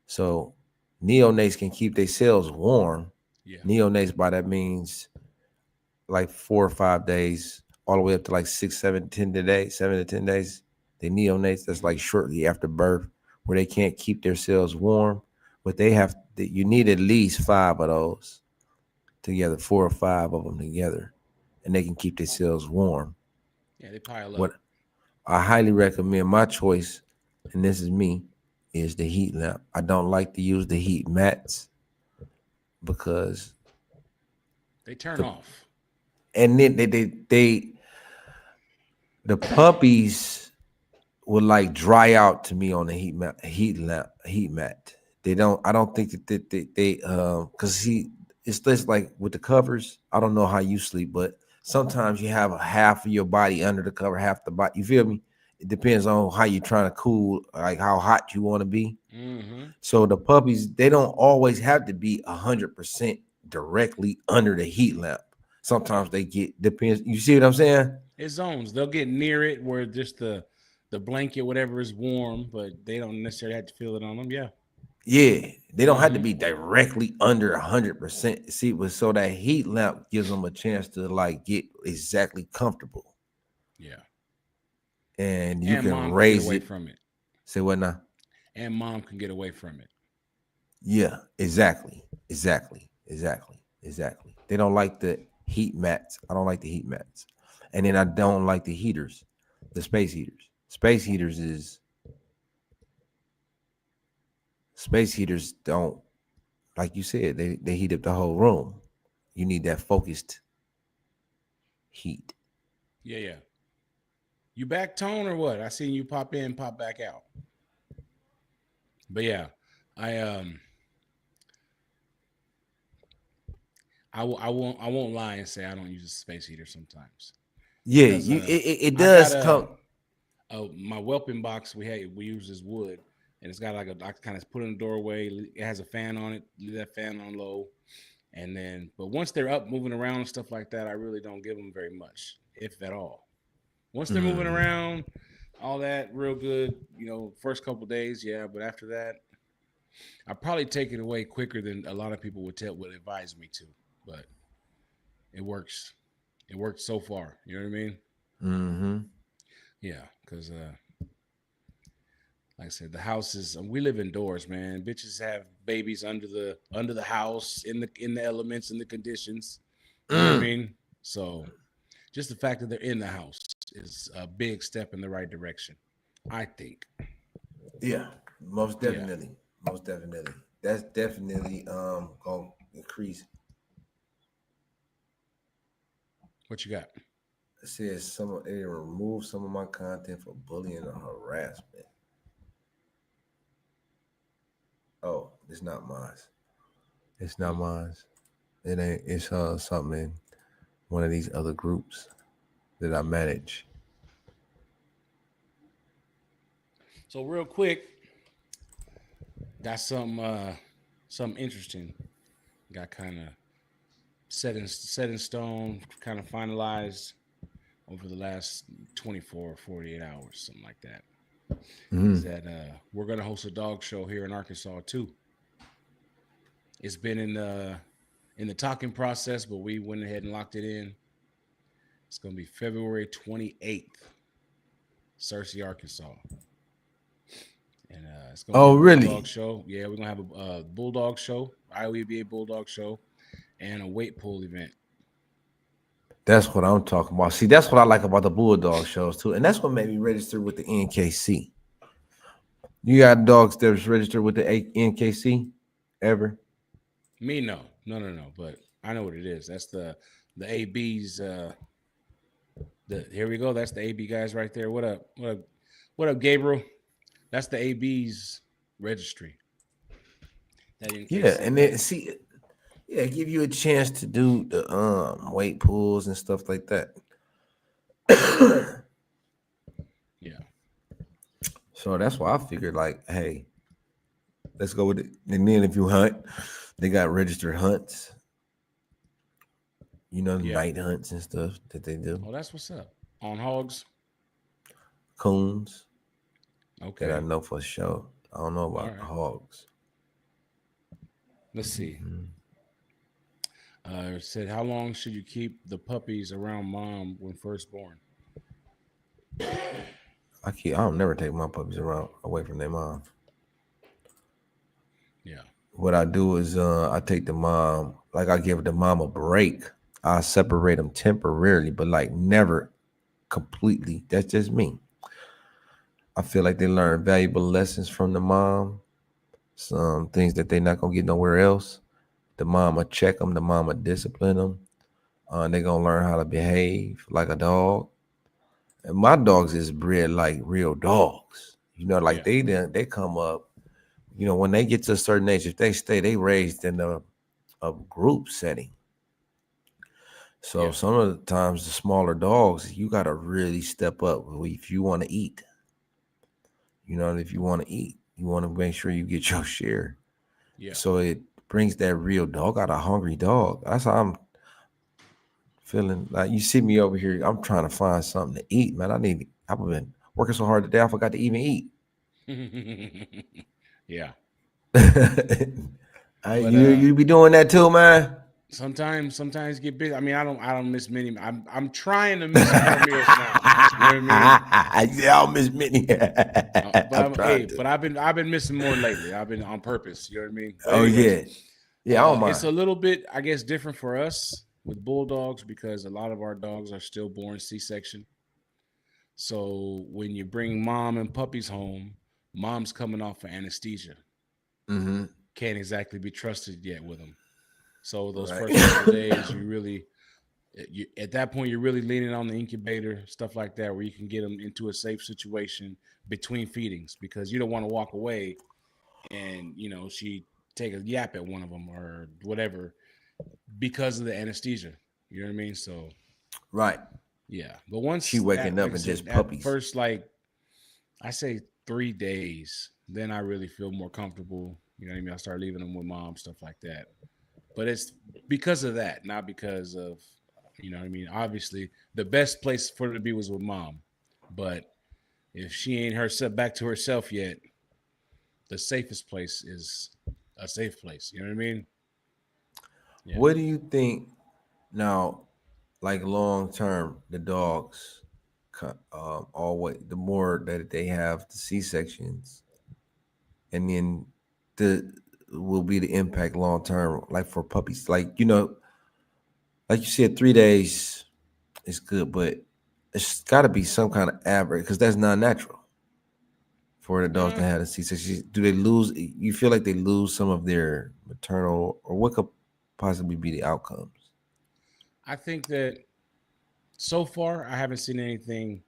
[SPEAKER 4] So neonates can keep their cells warm.
[SPEAKER 1] Yeah.
[SPEAKER 4] Neonates by that means like 4 or 5 days, all the way up to like 6, 7, 10 days, 7 to 10 days. They neonates, that's like shortly after birth, where they can't keep their cells warm. But you need at least 5 of those together, 4 or 5 of them together, and they can keep their cells warm.
[SPEAKER 1] Yeah, they pile up.
[SPEAKER 4] What I highly recommend, my choice, and this is me, is the heat lamp. I don't like to use the heat mats because
[SPEAKER 1] They turn
[SPEAKER 4] the
[SPEAKER 1] off.
[SPEAKER 4] and then the puppies would like dry out to me on the heat mat. They don't. I don't think that they because it's just like with the covers. I don't know how you sleep, but sometimes you have a half of your body under the cover, half the body. You feel me? It depends on how you're trying to cool, like how hot you want to be.
[SPEAKER 1] Mm-hmm.
[SPEAKER 4] So the puppies, they don't always have to be 100% directly under the heat lamp. Sometimes they get depends. You see what I'm saying?
[SPEAKER 1] It's zones. They'll get near it where just the blanket, whatever, is warm, but they don't necessarily have to feel it on them. Yeah.
[SPEAKER 4] Yeah, they don't have to
[SPEAKER 1] Mm-hmm.
[SPEAKER 4] be directly under 100%. See, but so that heat lamp gives them a chance to like get exactly comfortable,
[SPEAKER 1] Yeah.
[SPEAKER 4] and you
[SPEAKER 1] And
[SPEAKER 4] can
[SPEAKER 1] mom can get
[SPEAKER 4] raise
[SPEAKER 1] away
[SPEAKER 4] it.
[SPEAKER 1] from it.
[SPEAKER 4] Say what now?
[SPEAKER 1] And mom can get away from it.
[SPEAKER 4] Yeah, exactly, exactly. They don't like the heat mats. I don't like the heat mats, and then I don't like the heaters, the space heaters. Space heaters don't, like you said, they heat up the whole room. You need that focused heat.
[SPEAKER 1] Yeah, yeah. You back tone or what? I seen you pop in, pop back out. But yeah, I I won't lie and say I don't use a space heater sometimes
[SPEAKER 4] Yeah,
[SPEAKER 1] because
[SPEAKER 4] it
[SPEAKER 1] I got
[SPEAKER 4] does come.
[SPEAKER 1] my whelping box we use is wood, and it's got like I kind of put in the doorway. It has a fan on it. Leave that fan on low, and then but once they're up moving around and stuff like that, I really don't give them very much, if at all. Once they're moving around, all that real good, you know, first couple days, yeah, but after that, I probably take it away quicker than a lot of people would advise me to, but it works. It works so far. You know what I mean?
[SPEAKER 4] Mm-hmm.
[SPEAKER 1] Yeah, because like I said, the house is we live indoors, man. Bitches have babies under the house in the elements and the conditions. You know what I mean? So just the fact that they're in the house is a big step in the right direction, I think.
[SPEAKER 4] Yeah, most
[SPEAKER 1] Yeah.
[SPEAKER 4] definitely, most definitely. That's definitely gonna increase.
[SPEAKER 1] What you got?
[SPEAKER 4] It says they remove some of my content for bullying or harassment. Oh, it's not mine. It's not mine. It ain't. It's something in one of these other groups that I manage.
[SPEAKER 1] So real quick, got something interesting. Got kind of set in stone, kind of finalized over the last 24 or 48 hours, something like that. Is that we're gonna host a dog show here in Arkansas too. It's been in the talking process, but we went ahead and locked it in. It's gonna be February 28th, Searcy, Arkansas. And it's gonna be a
[SPEAKER 4] really?
[SPEAKER 1] bulldog show. Yeah, we're gonna have a bulldog show, IOEBA bulldog show, and a weight pull event.
[SPEAKER 4] That's what I'm talking about. See, that's what I like about the Bulldog shows too, and that's what made me register with the NKC. You got dogs that's registered with the NKC ever?
[SPEAKER 1] Me, no. But I know what it is. That's the AB's. Here we go. That's the AB guys right there. What up? What up, Gabriel? That's the AB's registry. That NKC.
[SPEAKER 4] Yeah, and then see, yeah, give you a chance to do the weight pulls and stuff like that.
[SPEAKER 1] Yeah.
[SPEAKER 4] So that's why I figured, like, hey, let's go with it. And then if you hunt, they got registered hunts. You know, night hunts and stuff that they do.
[SPEAKER 1] Oh, that's what's up. On hogs.
[SPEAKER 4] Coons.
[SPEAKER 1] Okay.
[SPEAKER 4] That I know for sure. I don't know about hogs.
[SPEAKER 1] Let's see. It said, how long should you keep the puppies around mom when first born?
[SPEAKER 4] I don't never take my puppies around away from their mom.
[SPEAKER 1] Yeah.
[SPEAKER 4] What I do is I take the mom, like I give the mom a break. I separate them temporarily, but like never completely. That's just me. I feel like they learn valuable lessons from the mom, some things that they're not gonna get nowhere else. The mom will check them, the mom will discipline them. They're gonna learn how to behave like a dog. And my dogs is bred like real dogs. You know, like they come up. You know, when they get to a certain age, if they stay, they raised in a group setting. So some of the times the smaller dogs, you got to really step up if you want to eat. You know, if you want to eat, you want to make sure you get your share. Yeah. So it brings that real dog out, a hungry dog. That's how I'm feeling. Like you see me over here, I'm trying to find something to eat, man. I've been working so hard today, I forgot to even eat.
[SPEAKER 1] Yeah.
[SPEAKER 4] You be doing that too, man.
[SPEAKER 1] Sometimes get busy. I mean, I don't miss many. I'm trying to miss more meals now. You know what I mean?
[SPEAKER 4] Yeah, I'll miss many.
[SPEAKER 1] But I've been missing more lately. I've been on purpose. You know what I mean? But
[SPEAKER 4] anyways, yeah. I don't mind.
[SPEAKER 1] It's a little bit, I guess, different for us with bulldogs because a lot of our dogs are still born C-section. So when you bring mom and puppies home, mom's coming off of anesthesia.
[SPEAKER 4] Mm-hmm.
[SPEAKER 1] Can't exactly be trusted yet with them. So those first couple days, at that point, you're really leaning on the incubator, stuff like that, where you can get them into a safe situation between feedings because you don't want to walk away and, she take a yap at one of them or whatever because of the anesthesia. You know what I mean? So,
[SPEAKER 4] right.
[SPEAKER 1] Yeah. But once
[SPEAKER 4] she waking up and just puppies.
[SPEAKER 1] First, like I say 3 days, then I really feel more comfortable. You know what I mean? I start leaving them with mom, stuff like that. But it's because of that, not because of, you know what I mean? Obviously, the best place for her to be was with mom. But if she ain't back to herself yet, the safest place is a safe place. You know what I mean?
[SPEAKER 4] Yeah. What do you think now, like long term, the dogs, always the more that they have the C-sections, and then will be the impact long term, like for puppies, like like you said, 3 days is good, but it's got to be some kind of average because that's not natural for the dogs to have a C-section. Do they lose? You feel like they lose some of their maternal, or what could possibly be the outcomes?
[SPEAKER 1] I think that so far I haven't seen anything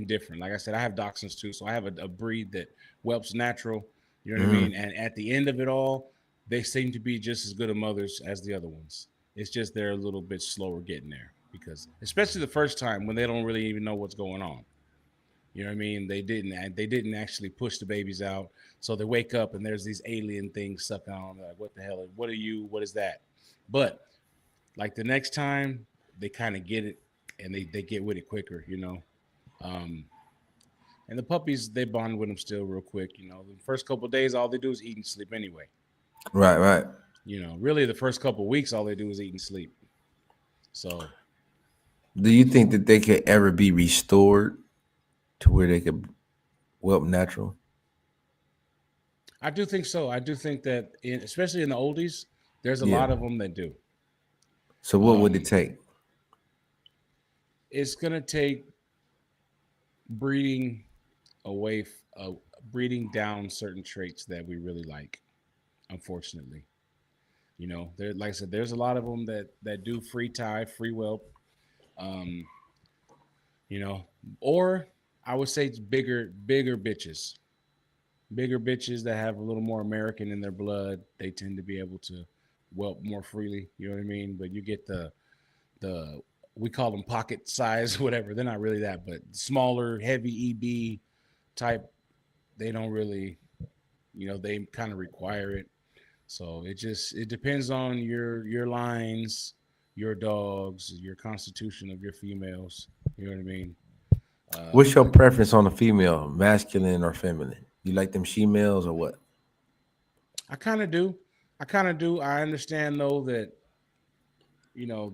[SPEAKER 1] different. Like I said, I have dachshunds too, so I have a breed that whelps natural. You know what I mean? And at the end of it all, they seem to be just as good of mothers as the other ones. It's just they're a little bit slower getting there because, especially the first time when they don't really even know what's going on. You know what I mean? They didn't actually push the babies out, so they wake up and there's these alien things sucking on them. Like, what the hell? What are you? What is that? But like the next time, they kind of get it and they get with it quicker. Um, and the puppies they bond with them still real quick. The first couple of days, all they do is eat and sleep anyway.
[SPEAKER 4] Right, right.
[SPEAKER 1] Really the first couple of weeks, all they do is eat and sleep. So,
[SPEAKER 4] Do you think that they could ever be restored to where they could whelp natural?
[SPEAKER 1] I do think so. I do think that, especially in the oldies, there's a
[SPEAKER 4] Yeah.
[SPEAKER 1] lot of them that do.
[SPEAKER 4] So what would it take?
[SPEAKER 1] It's gonna take breeding away, breeding down certain traits that we really like. Unfortunately, there, like I said, there's a lot of them that do free tie, free whelp. Um, you know, or I would say it's bigger bitches. Bigger bitches that have a little more American in their blood, they tend to be able to whelp more freely. You know what I mean? But you get the we call them pocket size, whatever. They're not really that, but smaller, heavy EB type. They don't really, they kind of require it. So it depends on your lines, your dogs, your constitution of your females. You know what I mean?
[SPEAKER 4] What's your preference on a female, masculine or feminine? You like them she-males or what?
[SPEAKER 1] I kind of do. I understand though that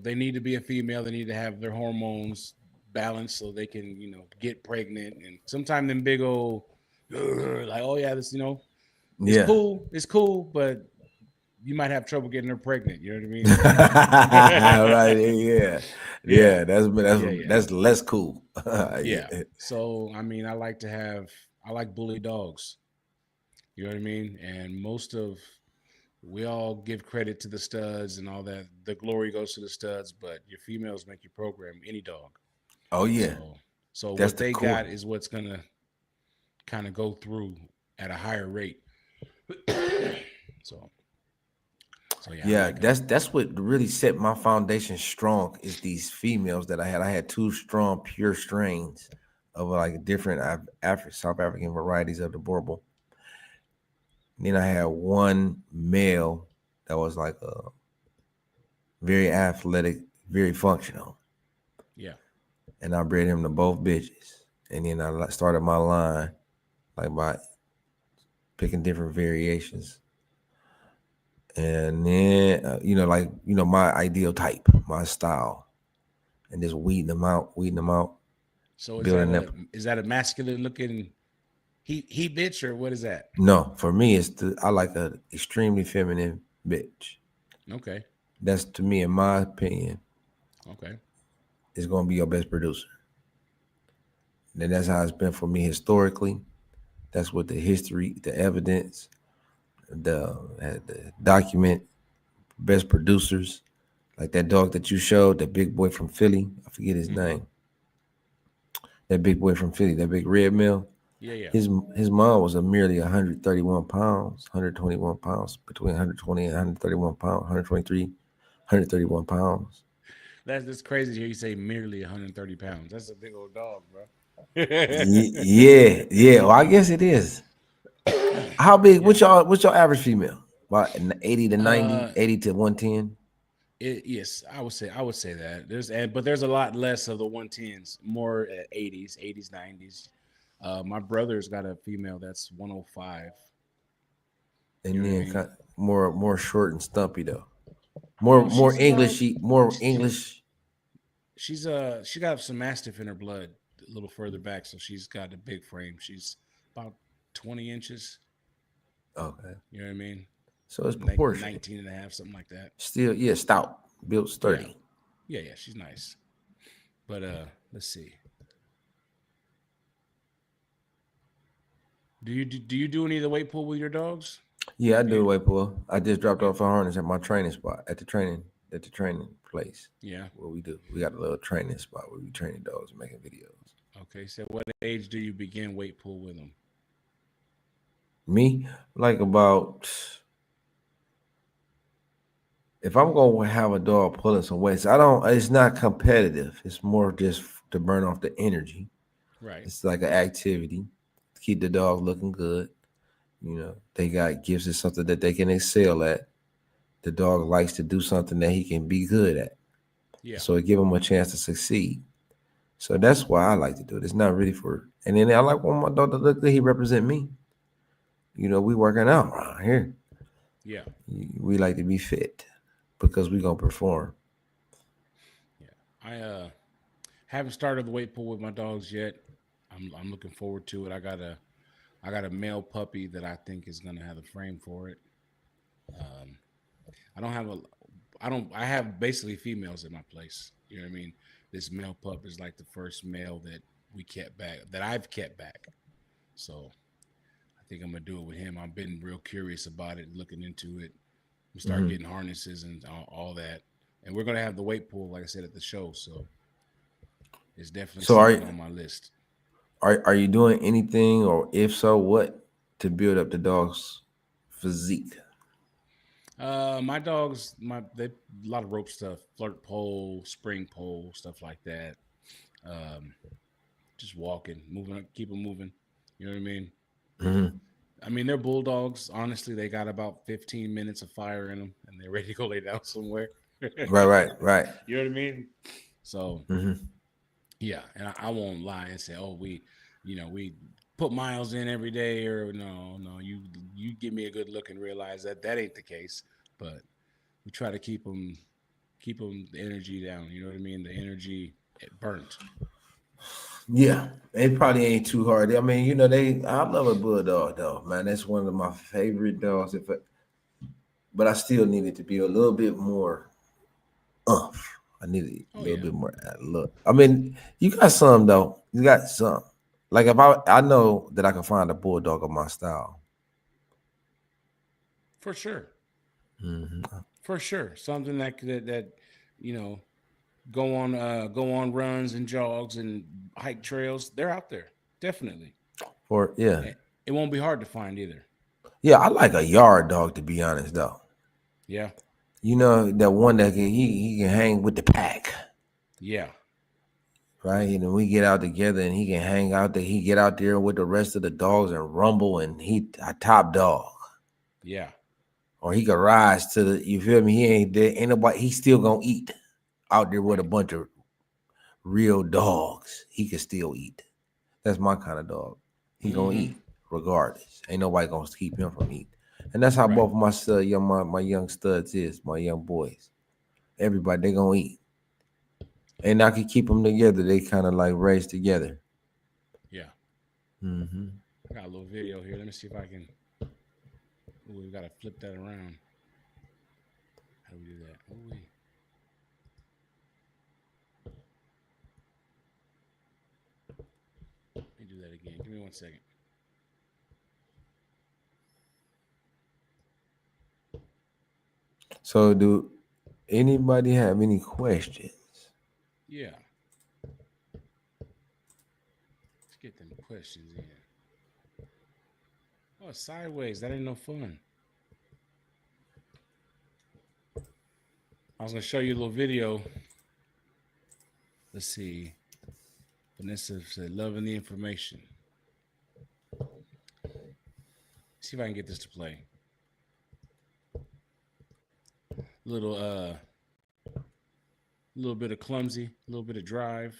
[SPEAKER 1] they need to be a female. They need to have their hormones balanced so they can get pregnant. And sometimes them big old like, oh yeah, this it's
[SPEAKER 4] Yeah.
[SPEAKER 1] cool. It's cool, but you might have trouble getting her pregnant. You know what I mean?
[SPEAKER 4] Right. Yeah.
[SPEAKER 1] Yeah.
[SPEAKER 4] That's less cool.
[SPEAKER 1] Yeah. So I mean, I like bully dogs. You know what I mean? And we all give credit to the studs and all that. The glory goes to the studs, but your females make you program any dog.
[SPEAKER 4] Oh yeah.
[SPEAKER 1] So
[SPEAKER 4] That's
[SPEAKER 1] what
[SPEAKER 4] the
[SPEAKER 1] they
[SPEAKER 4] core.
[SPEAKER 1] got is what's gonna kind of go through at a higher rate. so yeah.
[SPEAKER 4] Yeah,
[SPEAKER 1] Like
[SPEAKER 4] that's what really set my foundation strong is these females that I had. I had two strong pure strains of like different South African varieties of the Boerbel. Then I had one male that was like a very athletic, very functional,
[SPEAKER 1] yeah.
[SPEAKER 4] and I bred him to both bitches. And then I started my line like by picking different variations. And then, my ideal type, my style, and just weeding them out,
[SPEAKER 1] So
[SPEAKER 4] building up.
[SPEAKER 1] is that a masculine looking he bitch or what is that?
[SPEAKER 4] No, for me, I like a extremely feminine bitch.
[SPEAKER 1] Okay.
[SPEAKER 4] That's to me, in my opinion,
[SPEAKER 1] Okay.
[SPEAKER 4] is going to be your best producer. And that's how it's been for me historically. That's what the history, the evidence, the document, best producers. Like that dog that you showed, that big boy from Philly. I forget his name. That big boy from Philly, that big red male.
[SPEAKER 1] Yeah.
[SPEAKER 4] His mom was a merely 131 pounds, 121 pounds, between 120 and 131 pounds, 123, 131 pounds.
[SPEAKER 1] That's crazy to hear you say merely 130 pounds. That's a big old dog, bro.
[SPEAKER 4] Yeah. Well, I guess it is. How big?
[SPEAKER 1] Yeah.
[SPEAKER 4] What's your average female? About 80 to 90, 80 to 110.
[SPEAKER 1] Yes, I would say that. But there's a lot less of the 110s, more at 80s, 90s. My brother's got a female that's 105.
[SPEAKER 4] And
[SPEAKER 1] You know
[SPEAKER 4] then
[SPEAKER 1] what I mean?
[SPEAKER 4] kind of more short and stumpy though. More English.
[SPEAKER 1] She got some Mastiff in her blood a little further back, so she's got a big frame. She's about 20 inches.
[SPEAKER 4] Okay.
[SPEAKER 1] You know what I mean?
[SPEAKER 4] So it's
[SPEAKER 1] Like
[SPEAKER 4] proportional.
[SPEAKER 1] 19 and a half, something like that.
[SPEAKER 4] Still, yeah, stout, built sturdy.
[SPEAKER 1] Yeah, she's nice. But let's see. Do you do any of the weight pull with your dogs?
[SPEAKER 4] Yeah, I do weight pull. I just dropped off a harness at my training spot at the training place.
[SPEAKER 1] Yeah.
[SPEAKER 4] What we do, we got a little training spot where we training dogs and making videos.
[SPEAKER 1] Okay, so what age do you begin weight pull with them?
[SPEAKER 4] Me, like about if I'm gonna have a dog pulling some weights, I don't. It's not competitive. It's more just to burn off the energy.
[SPEAKER 1] Right.
[SPEAKER 4] It's like an activity to keep the dog looking good. You know, they got gifts is something that they can excel at. The dog likes to do something that he can be good at.
[SPEAKER 1] Yeah.
[SPEAKER 4] So it give him a chance to succeed. So that's why I like to do it. It's not really for. And then I like when my dog to look good. He represent me. You know, we working out around here.
[SPEAKER 1] Yeah.
[SPEAKER 4] We like to be fit because we gonna perform.
[SPEAKER 1] Yeah. I haven't started the weight pool with my dogs yet. I'm looking forward to it. I got a male puppy that I think is gonna have the frame for it. Um, I don't have a I have basically females in my place. You know what I mean? This male pup is like the first male that we kept back that I've kept back. So I think I'm gonna do it with him. I've been real curious about it, looking into it. We start getting harnesses and all that, and we're gonna have the weight pool, like I said, at the show. So it's definitely
[SPEAKER 4] So
[SPEAKER 1] something on my list.
[SPEAKER 4] are you doing anything, or if so, what to build up the dog's physique?
[SPEAKER 1] My dogs, they a lot of rope stuff, flirt pole, spring pole, stuff like that. Um, just walking, moving, keep them moving. You know what I mean?
[SPEAKER 4] Mm-hmm.
[SPEAKER 1] I mean, they're bulldogs. Honestly, they got about 15 minutes of fire in them, and they're ready to go lay down somewhere.
[SPEAKER 4] Right.
[SPEAKER 1] You know what I mean? So,
[SPEAKER 4] Mm-hmm.
[SPEAKER 1] yeah, and I won't lie and say, oh, we put miles in every day, or no, you give me a good look and realize that ain't the case. But we try to keep them the energy down. You know what I mean? The energy burnt.
[SPEAKER 4] Yeah, it probably ain't too hard. I mean, you know, I love a bulldog though, man. That's one of my favorite dogs. But I still need it to be a little bit more umph. I need a
[SPEAKER 1] Oh
[SPEAKER 4] little
[SPEAKER 1] yeah,
[SPEAKER 4] bit more look. I mean, you got some though. You got some. Like if I know that I can find a bulldog of my style.
[SPEAKER 1] for sure,
[SPEAKER 4] Mm-hmm.
[SPEAKER 1] for sure. Something that you know go on runs and jogs and hike trails. They're out there, definitely.
[SPEAKER 4] Or yeah,
[SPEAKER 1] And it won't be hard to find either.
[SPEAKER 4] yeah. I like a yard dog to be honest though.
[SPEAKER 1] Yeah,
[SPEAKER 4] You know that one that he can hang with the pack,
[SPEAKER 1] yeah,
[SPEAKER 4] right? And we get out together and he can hang out there. He get out there with the rest of the dogs and rumble and he a top dog.
[SPEAKER 1] yeah.
[SPEAKER 4] Or he could rise to the, you feel me? He ain't there, ain't nobody, he still gonna eat out there with a
[SPEAKER 1] Right.
[SPEAKER 4] bunch of real dogs. He can still eat. That's my kind of dog. He gonna
[SPEAKER 1] Mm-hmm.
[SPEAKER 4] eat regardless. Ain't nobody gonna keep him from eating. And that's how
[SPEAKER 1] Right.
[SPEAKER 4] both of my young studs is, my young boys. Everybody they gonna eat. And I can keep them together. They kind of like raised together.
[SPEAKER 1] Yeah.
[SPEAKER 4] Mm-hmm.
[SPEAKER 1] I got a little video here. Let me see if I can. Ooh, we gotta flip that around. How do we do that? Ooh, let me do that again. Give me 1 second.
[SPEAKER 4] So do anybody have any questions?
[SPEAKER 1] Yeah. Let's get them questions in. Oh, sideways. That ain't no fun. I was gonna show you a little video. Let's see. Vanessa said, "Loving the information." See if I can get this to play. Little bit of clumsy, a little bit of drive.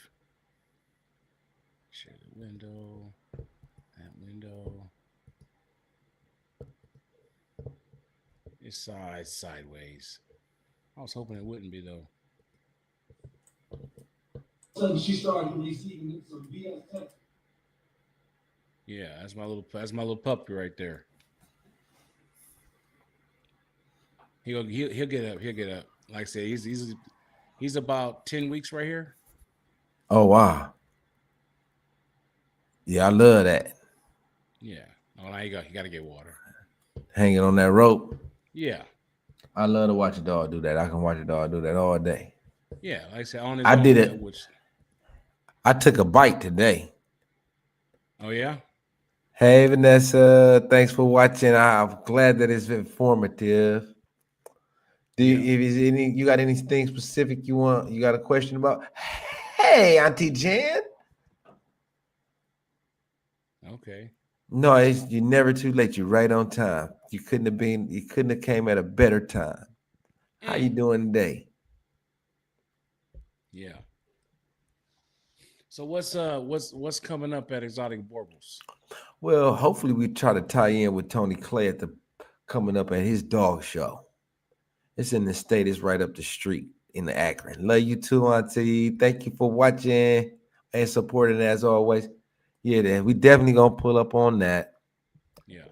[SPEAKER 1] Share the window. That window. It's sideways. I was hoping it wouldn't be though.
[SPEAKER 6] Suddenly she started receiving some BS text.
[SPEAKER 1] Yeah, that's my little puppy right there. He'll get up. He'll get up. Like I said, he's about 10 weeks right here.
[SPEAKER 4] Oh wow. Yeah, I love that.
[SPEAKER 1] Yeah. Oh, now you gotta get water.
[SPEAKER 4] Hanging on that rope.
[SPEAKER 1] Yeah.
[SPEAKER 4] I love to watch a dog do that. I can watch a dog do that all day.
[SPEAKER 1] Yeah, like I said, on his
[SPEAKER 4] I
[SPEAKER 1] own.
[SPEAKER 4] did it.
[SPEAKER 1] Which...
[SPEAKER 4] I took a bite today.
[SPEAKER 1] Oh yeah.
[SPEAKER 4] Hey Vanessa, thanks for watching. I'm glad that it's informative. Do you, if is any you got anything specific you got a question about? Hey, Auntie Jan.
[SPEAKER 1] Okay.
[SPEAKER 4] No, you're never too late. You're right on time. You couldn't have came at a better time. How you doing today?
[SPEAKER 1] Yeah. So what's coming up at Exotic Boerboels?
[SPEAKER 4] Well, hopefully we try to tie in with Tony Clay at the coming up at his dog show. It's in the state. It's right up the street in the Akron. Love you too, Auntie. Thank you for watching and supporting as always. Yeah, then we definitely gonna pull up on that.
[SPEAKER 1] Yeah.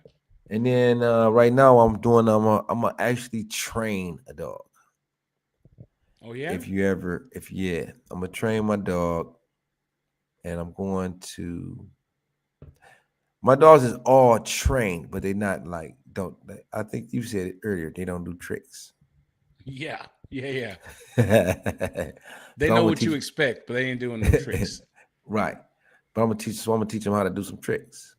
[SPEAKER 4] And then right now I'm gonna actually train a dog.
[SPEAKER 1] Oh yeah.
[SPEAKER 4] I'm gonna train my dog, and my dogs is all trained, but they not like I think you said it earlier. They don't do tricks.
[SPEAKER 1] Yeah. Yeah.
[SPEAKER 4] So
[SPEAKER 1] They
[SPEAKER 4] I'm
[SPEAKER 1] know
[SPEAKER 4] gonna
[SPEAKER 1] what you
[SPEAKER 4] teach-
[SPEAKER 1] expect, but they ain't doing no tricks.
[SPEAKER 4] Right. But I'm gonna teach them how to do some tricks.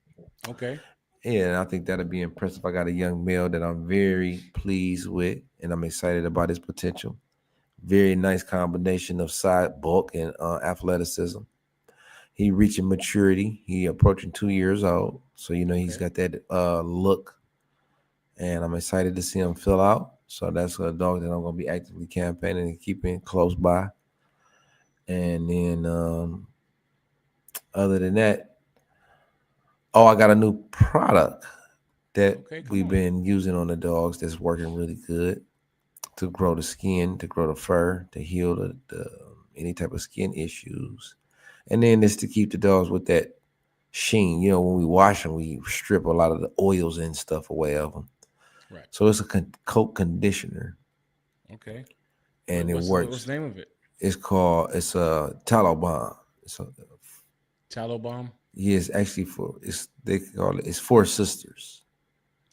[SPEAKER 1] Okay.
[SPEAKER 4] Yeah, and I think that'll be impressive. I got a young male that I'm very pleased with, and I'm excited about his potential. Very nice combination of side bulk and athleticism. He reaching maturity. He approaching 2 years old, so he's got that look, and I'm excited to see him fill out. So that's a dog that I'm gonna be actively campaigning and keeping close by. And then other than that, I got a new product that we've been using on the dogs that's working really good to grow the skin, to grow the fur, to heal the any type of skin issues. And then it's to keep the dogs with that sheen. When we wash them, we strip a lot of the oils and stuff away of them.
[SPEAKER 1] Right.
[SPEAKER 4] So it's a coat conditioner.
[SPEAKER 1] Okay.
[SPEAKER 4] And
[SPEAKER 1] what's
[SPEAKER 4] it works.
[SPEAKER 1] What's the name of it?
[SPEAKER 4] It's a tallow balm.
[SPEAKER 1] Tallow bomb.
[SPEAKER 4] Yeah, it's actually they call it's 4 sisters.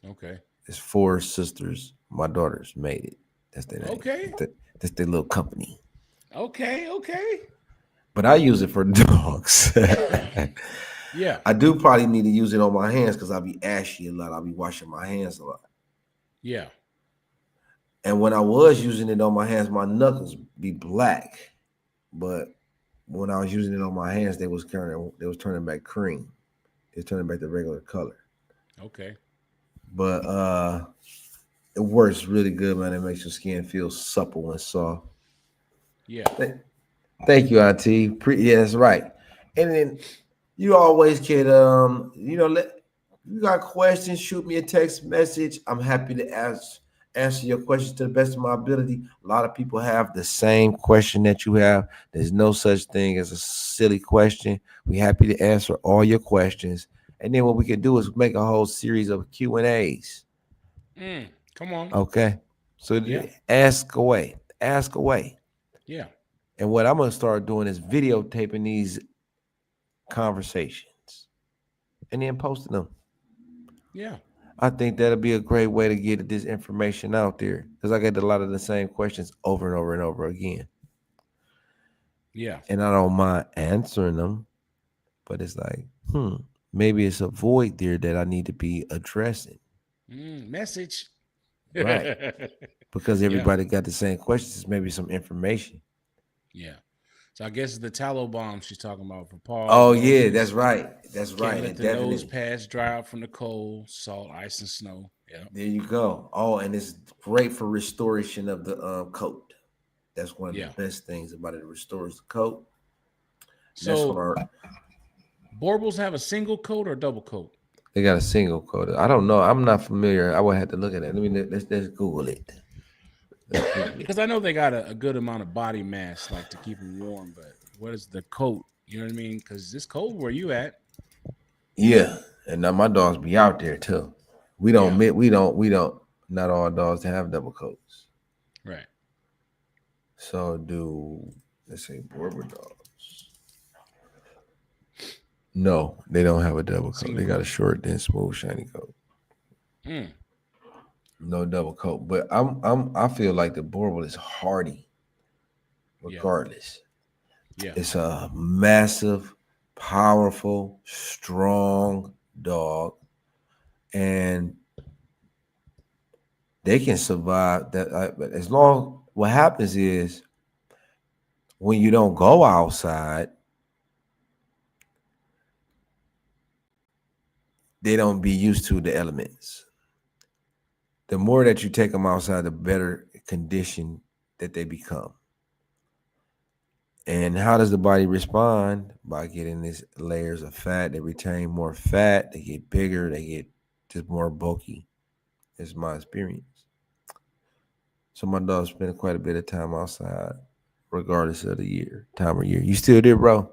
[SPEAKER 1] Okay.
[SPEAKER 4] It's 4 sisters. My daughters made it. That's their name.
[SPEAKER 1] Okay.
[SPEAKER 4] That's their little company.
[SPEAKER 1] Okay.
[SPEAKER 4] But I use it for dogs.
[SPEAKER 1] Yeah.
[SPEAKER 4] I do probably need to use it on my hands because I'll be ashy a lot. I'll be washing my hands a lot.
[SPEAKER 1] Yeah.
[SPEAKER 4] And when I was using it on my hands, my knuckles be black. But when I was using it on my hands, they was turning back cream. They was turning back the regular color.
[SPEAKER 1] Okay.
[SPEAKER 4] But it works really good, man. It makes your skin feel supple and soft.
[SPEAKER 1] Yeah.
[SPEAKER 4] Thank you, Auntie. Yeah, that's right. And then you always can, you got questions, shoot me a text message. I'm happy to answer your questions to the best of my ability. A lot of people have the same question that you have. There's no such thing as a silly question. We're happy to answer all your questions. And then what we can do is make a whole series of Q&As.
[SPEAKER 1] Come on.
[SPEAKER 4] Okay. So ask away.
[SPEAKER 1] Yeah.
[SPEAKER 4] And what I'm going to start doing is videotaping these conversations and then posting them.
[SPEAKER 1] Yeah.
[SPEAKER 4] I think that'll be a great way to get this information out there because I get a lot of the same questions over and over and over again.
[SPEAKER 1] Yeah.
[SPEAKER 4] And I don't mind answering them, but it's like, maybe it's a void there that I need to be addressing.
[SPEAKER 1] Message.
[SPEAKER 4] Right. Because everybody got the same questions, maybe some information.
[SPEAKER 1] Yeah. So I guess it's the tallow bomb she's talking about for Paul.
[SPEAKER 4] Oh, yeah, that's right. That's right.
[SPEAKER 1] Can't let the nose pads dry out from the cold, salt, ice, and snow. Yeah.
[SPEAKER 4] There you go. Oh, and it's great for restoration of the coat. That's one of the best things about it. It restores the coat.
[SPEAKER 1] So Boerbels have a single coat or double coat?
[SPEAKER 4] They got a single coat. I don't know. I'm not familiar. I would have to look at it. Let's Google it.
[SPEAKER 1] Because I know they got a good amount of body mass, like to keep them warm. But what is the coat? You know what I mean? Because it's cold where you at.
[SPEAKER 4] Yeah, and now my dogs be out there too. We don't. Not all dogs have double coats.
[SPEAKER 1] Right.
[SPEAKER 4] So let's say Boerboels dogs. No, they don't have a double coat. They got a short, then smooth, shiny coat. No double coat, but I feel like the Boerbels is hardy, regardless.
[SPEAKER 1] Yeah.
[SPEAKER 4] It's a massive, powerful, strong dog, and they can survive that. But as long, what happens is when you don't go outside, they don't be used to the elements. The more that you take them outside, the better condition that they become. And how does the body respond? By getting these layers of fat. They retain more fat. They get bigger. They get just more bulky. It's my experience. So my dog spent quite a bit of time outside, regardless of the year, time of year. You still there, bro?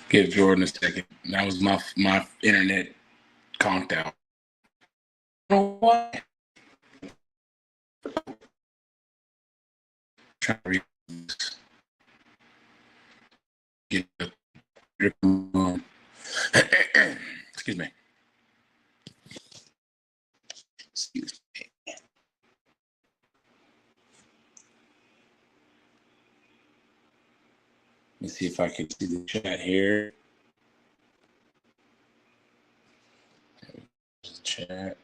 [SPEAKER 1] Give Jordan a second. That was my internet conked out. What? Trying to read this. Get excuse me. Excuse me. Let me see if I can see the chat here. There's the chat.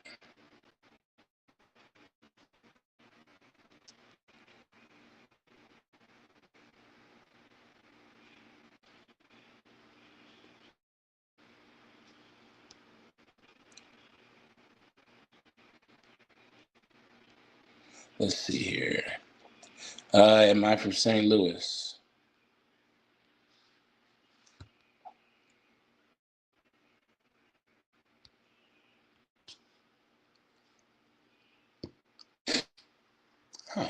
[SPEAKER 1] Let's see here. Am I from St. Louis? Huh.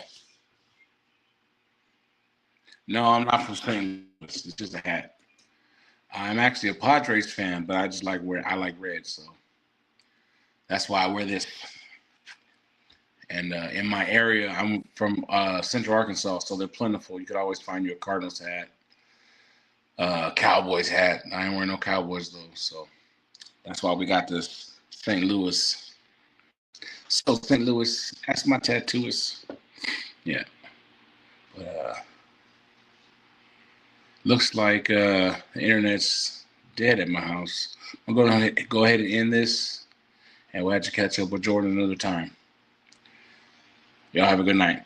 [SPEAKER 1] No, I'm not from St. Louis. It's just a hat. I'm actually a Padres fan, but I just like red, so that's why I wear this. And in my area, I'm from Central Arkansas, so they're plentiful. You could always find you a Cardinals hat, Cowboys hat. I ain't wearing no Cowboys though, so that's why we got this St. Louis. So St. Louis, that's my tattooist. Yeah, but looks like the internet's dead at my house. I'm going to go ahead and end this, and we'll have to catch up with Jordan another time. Y'all have a good night.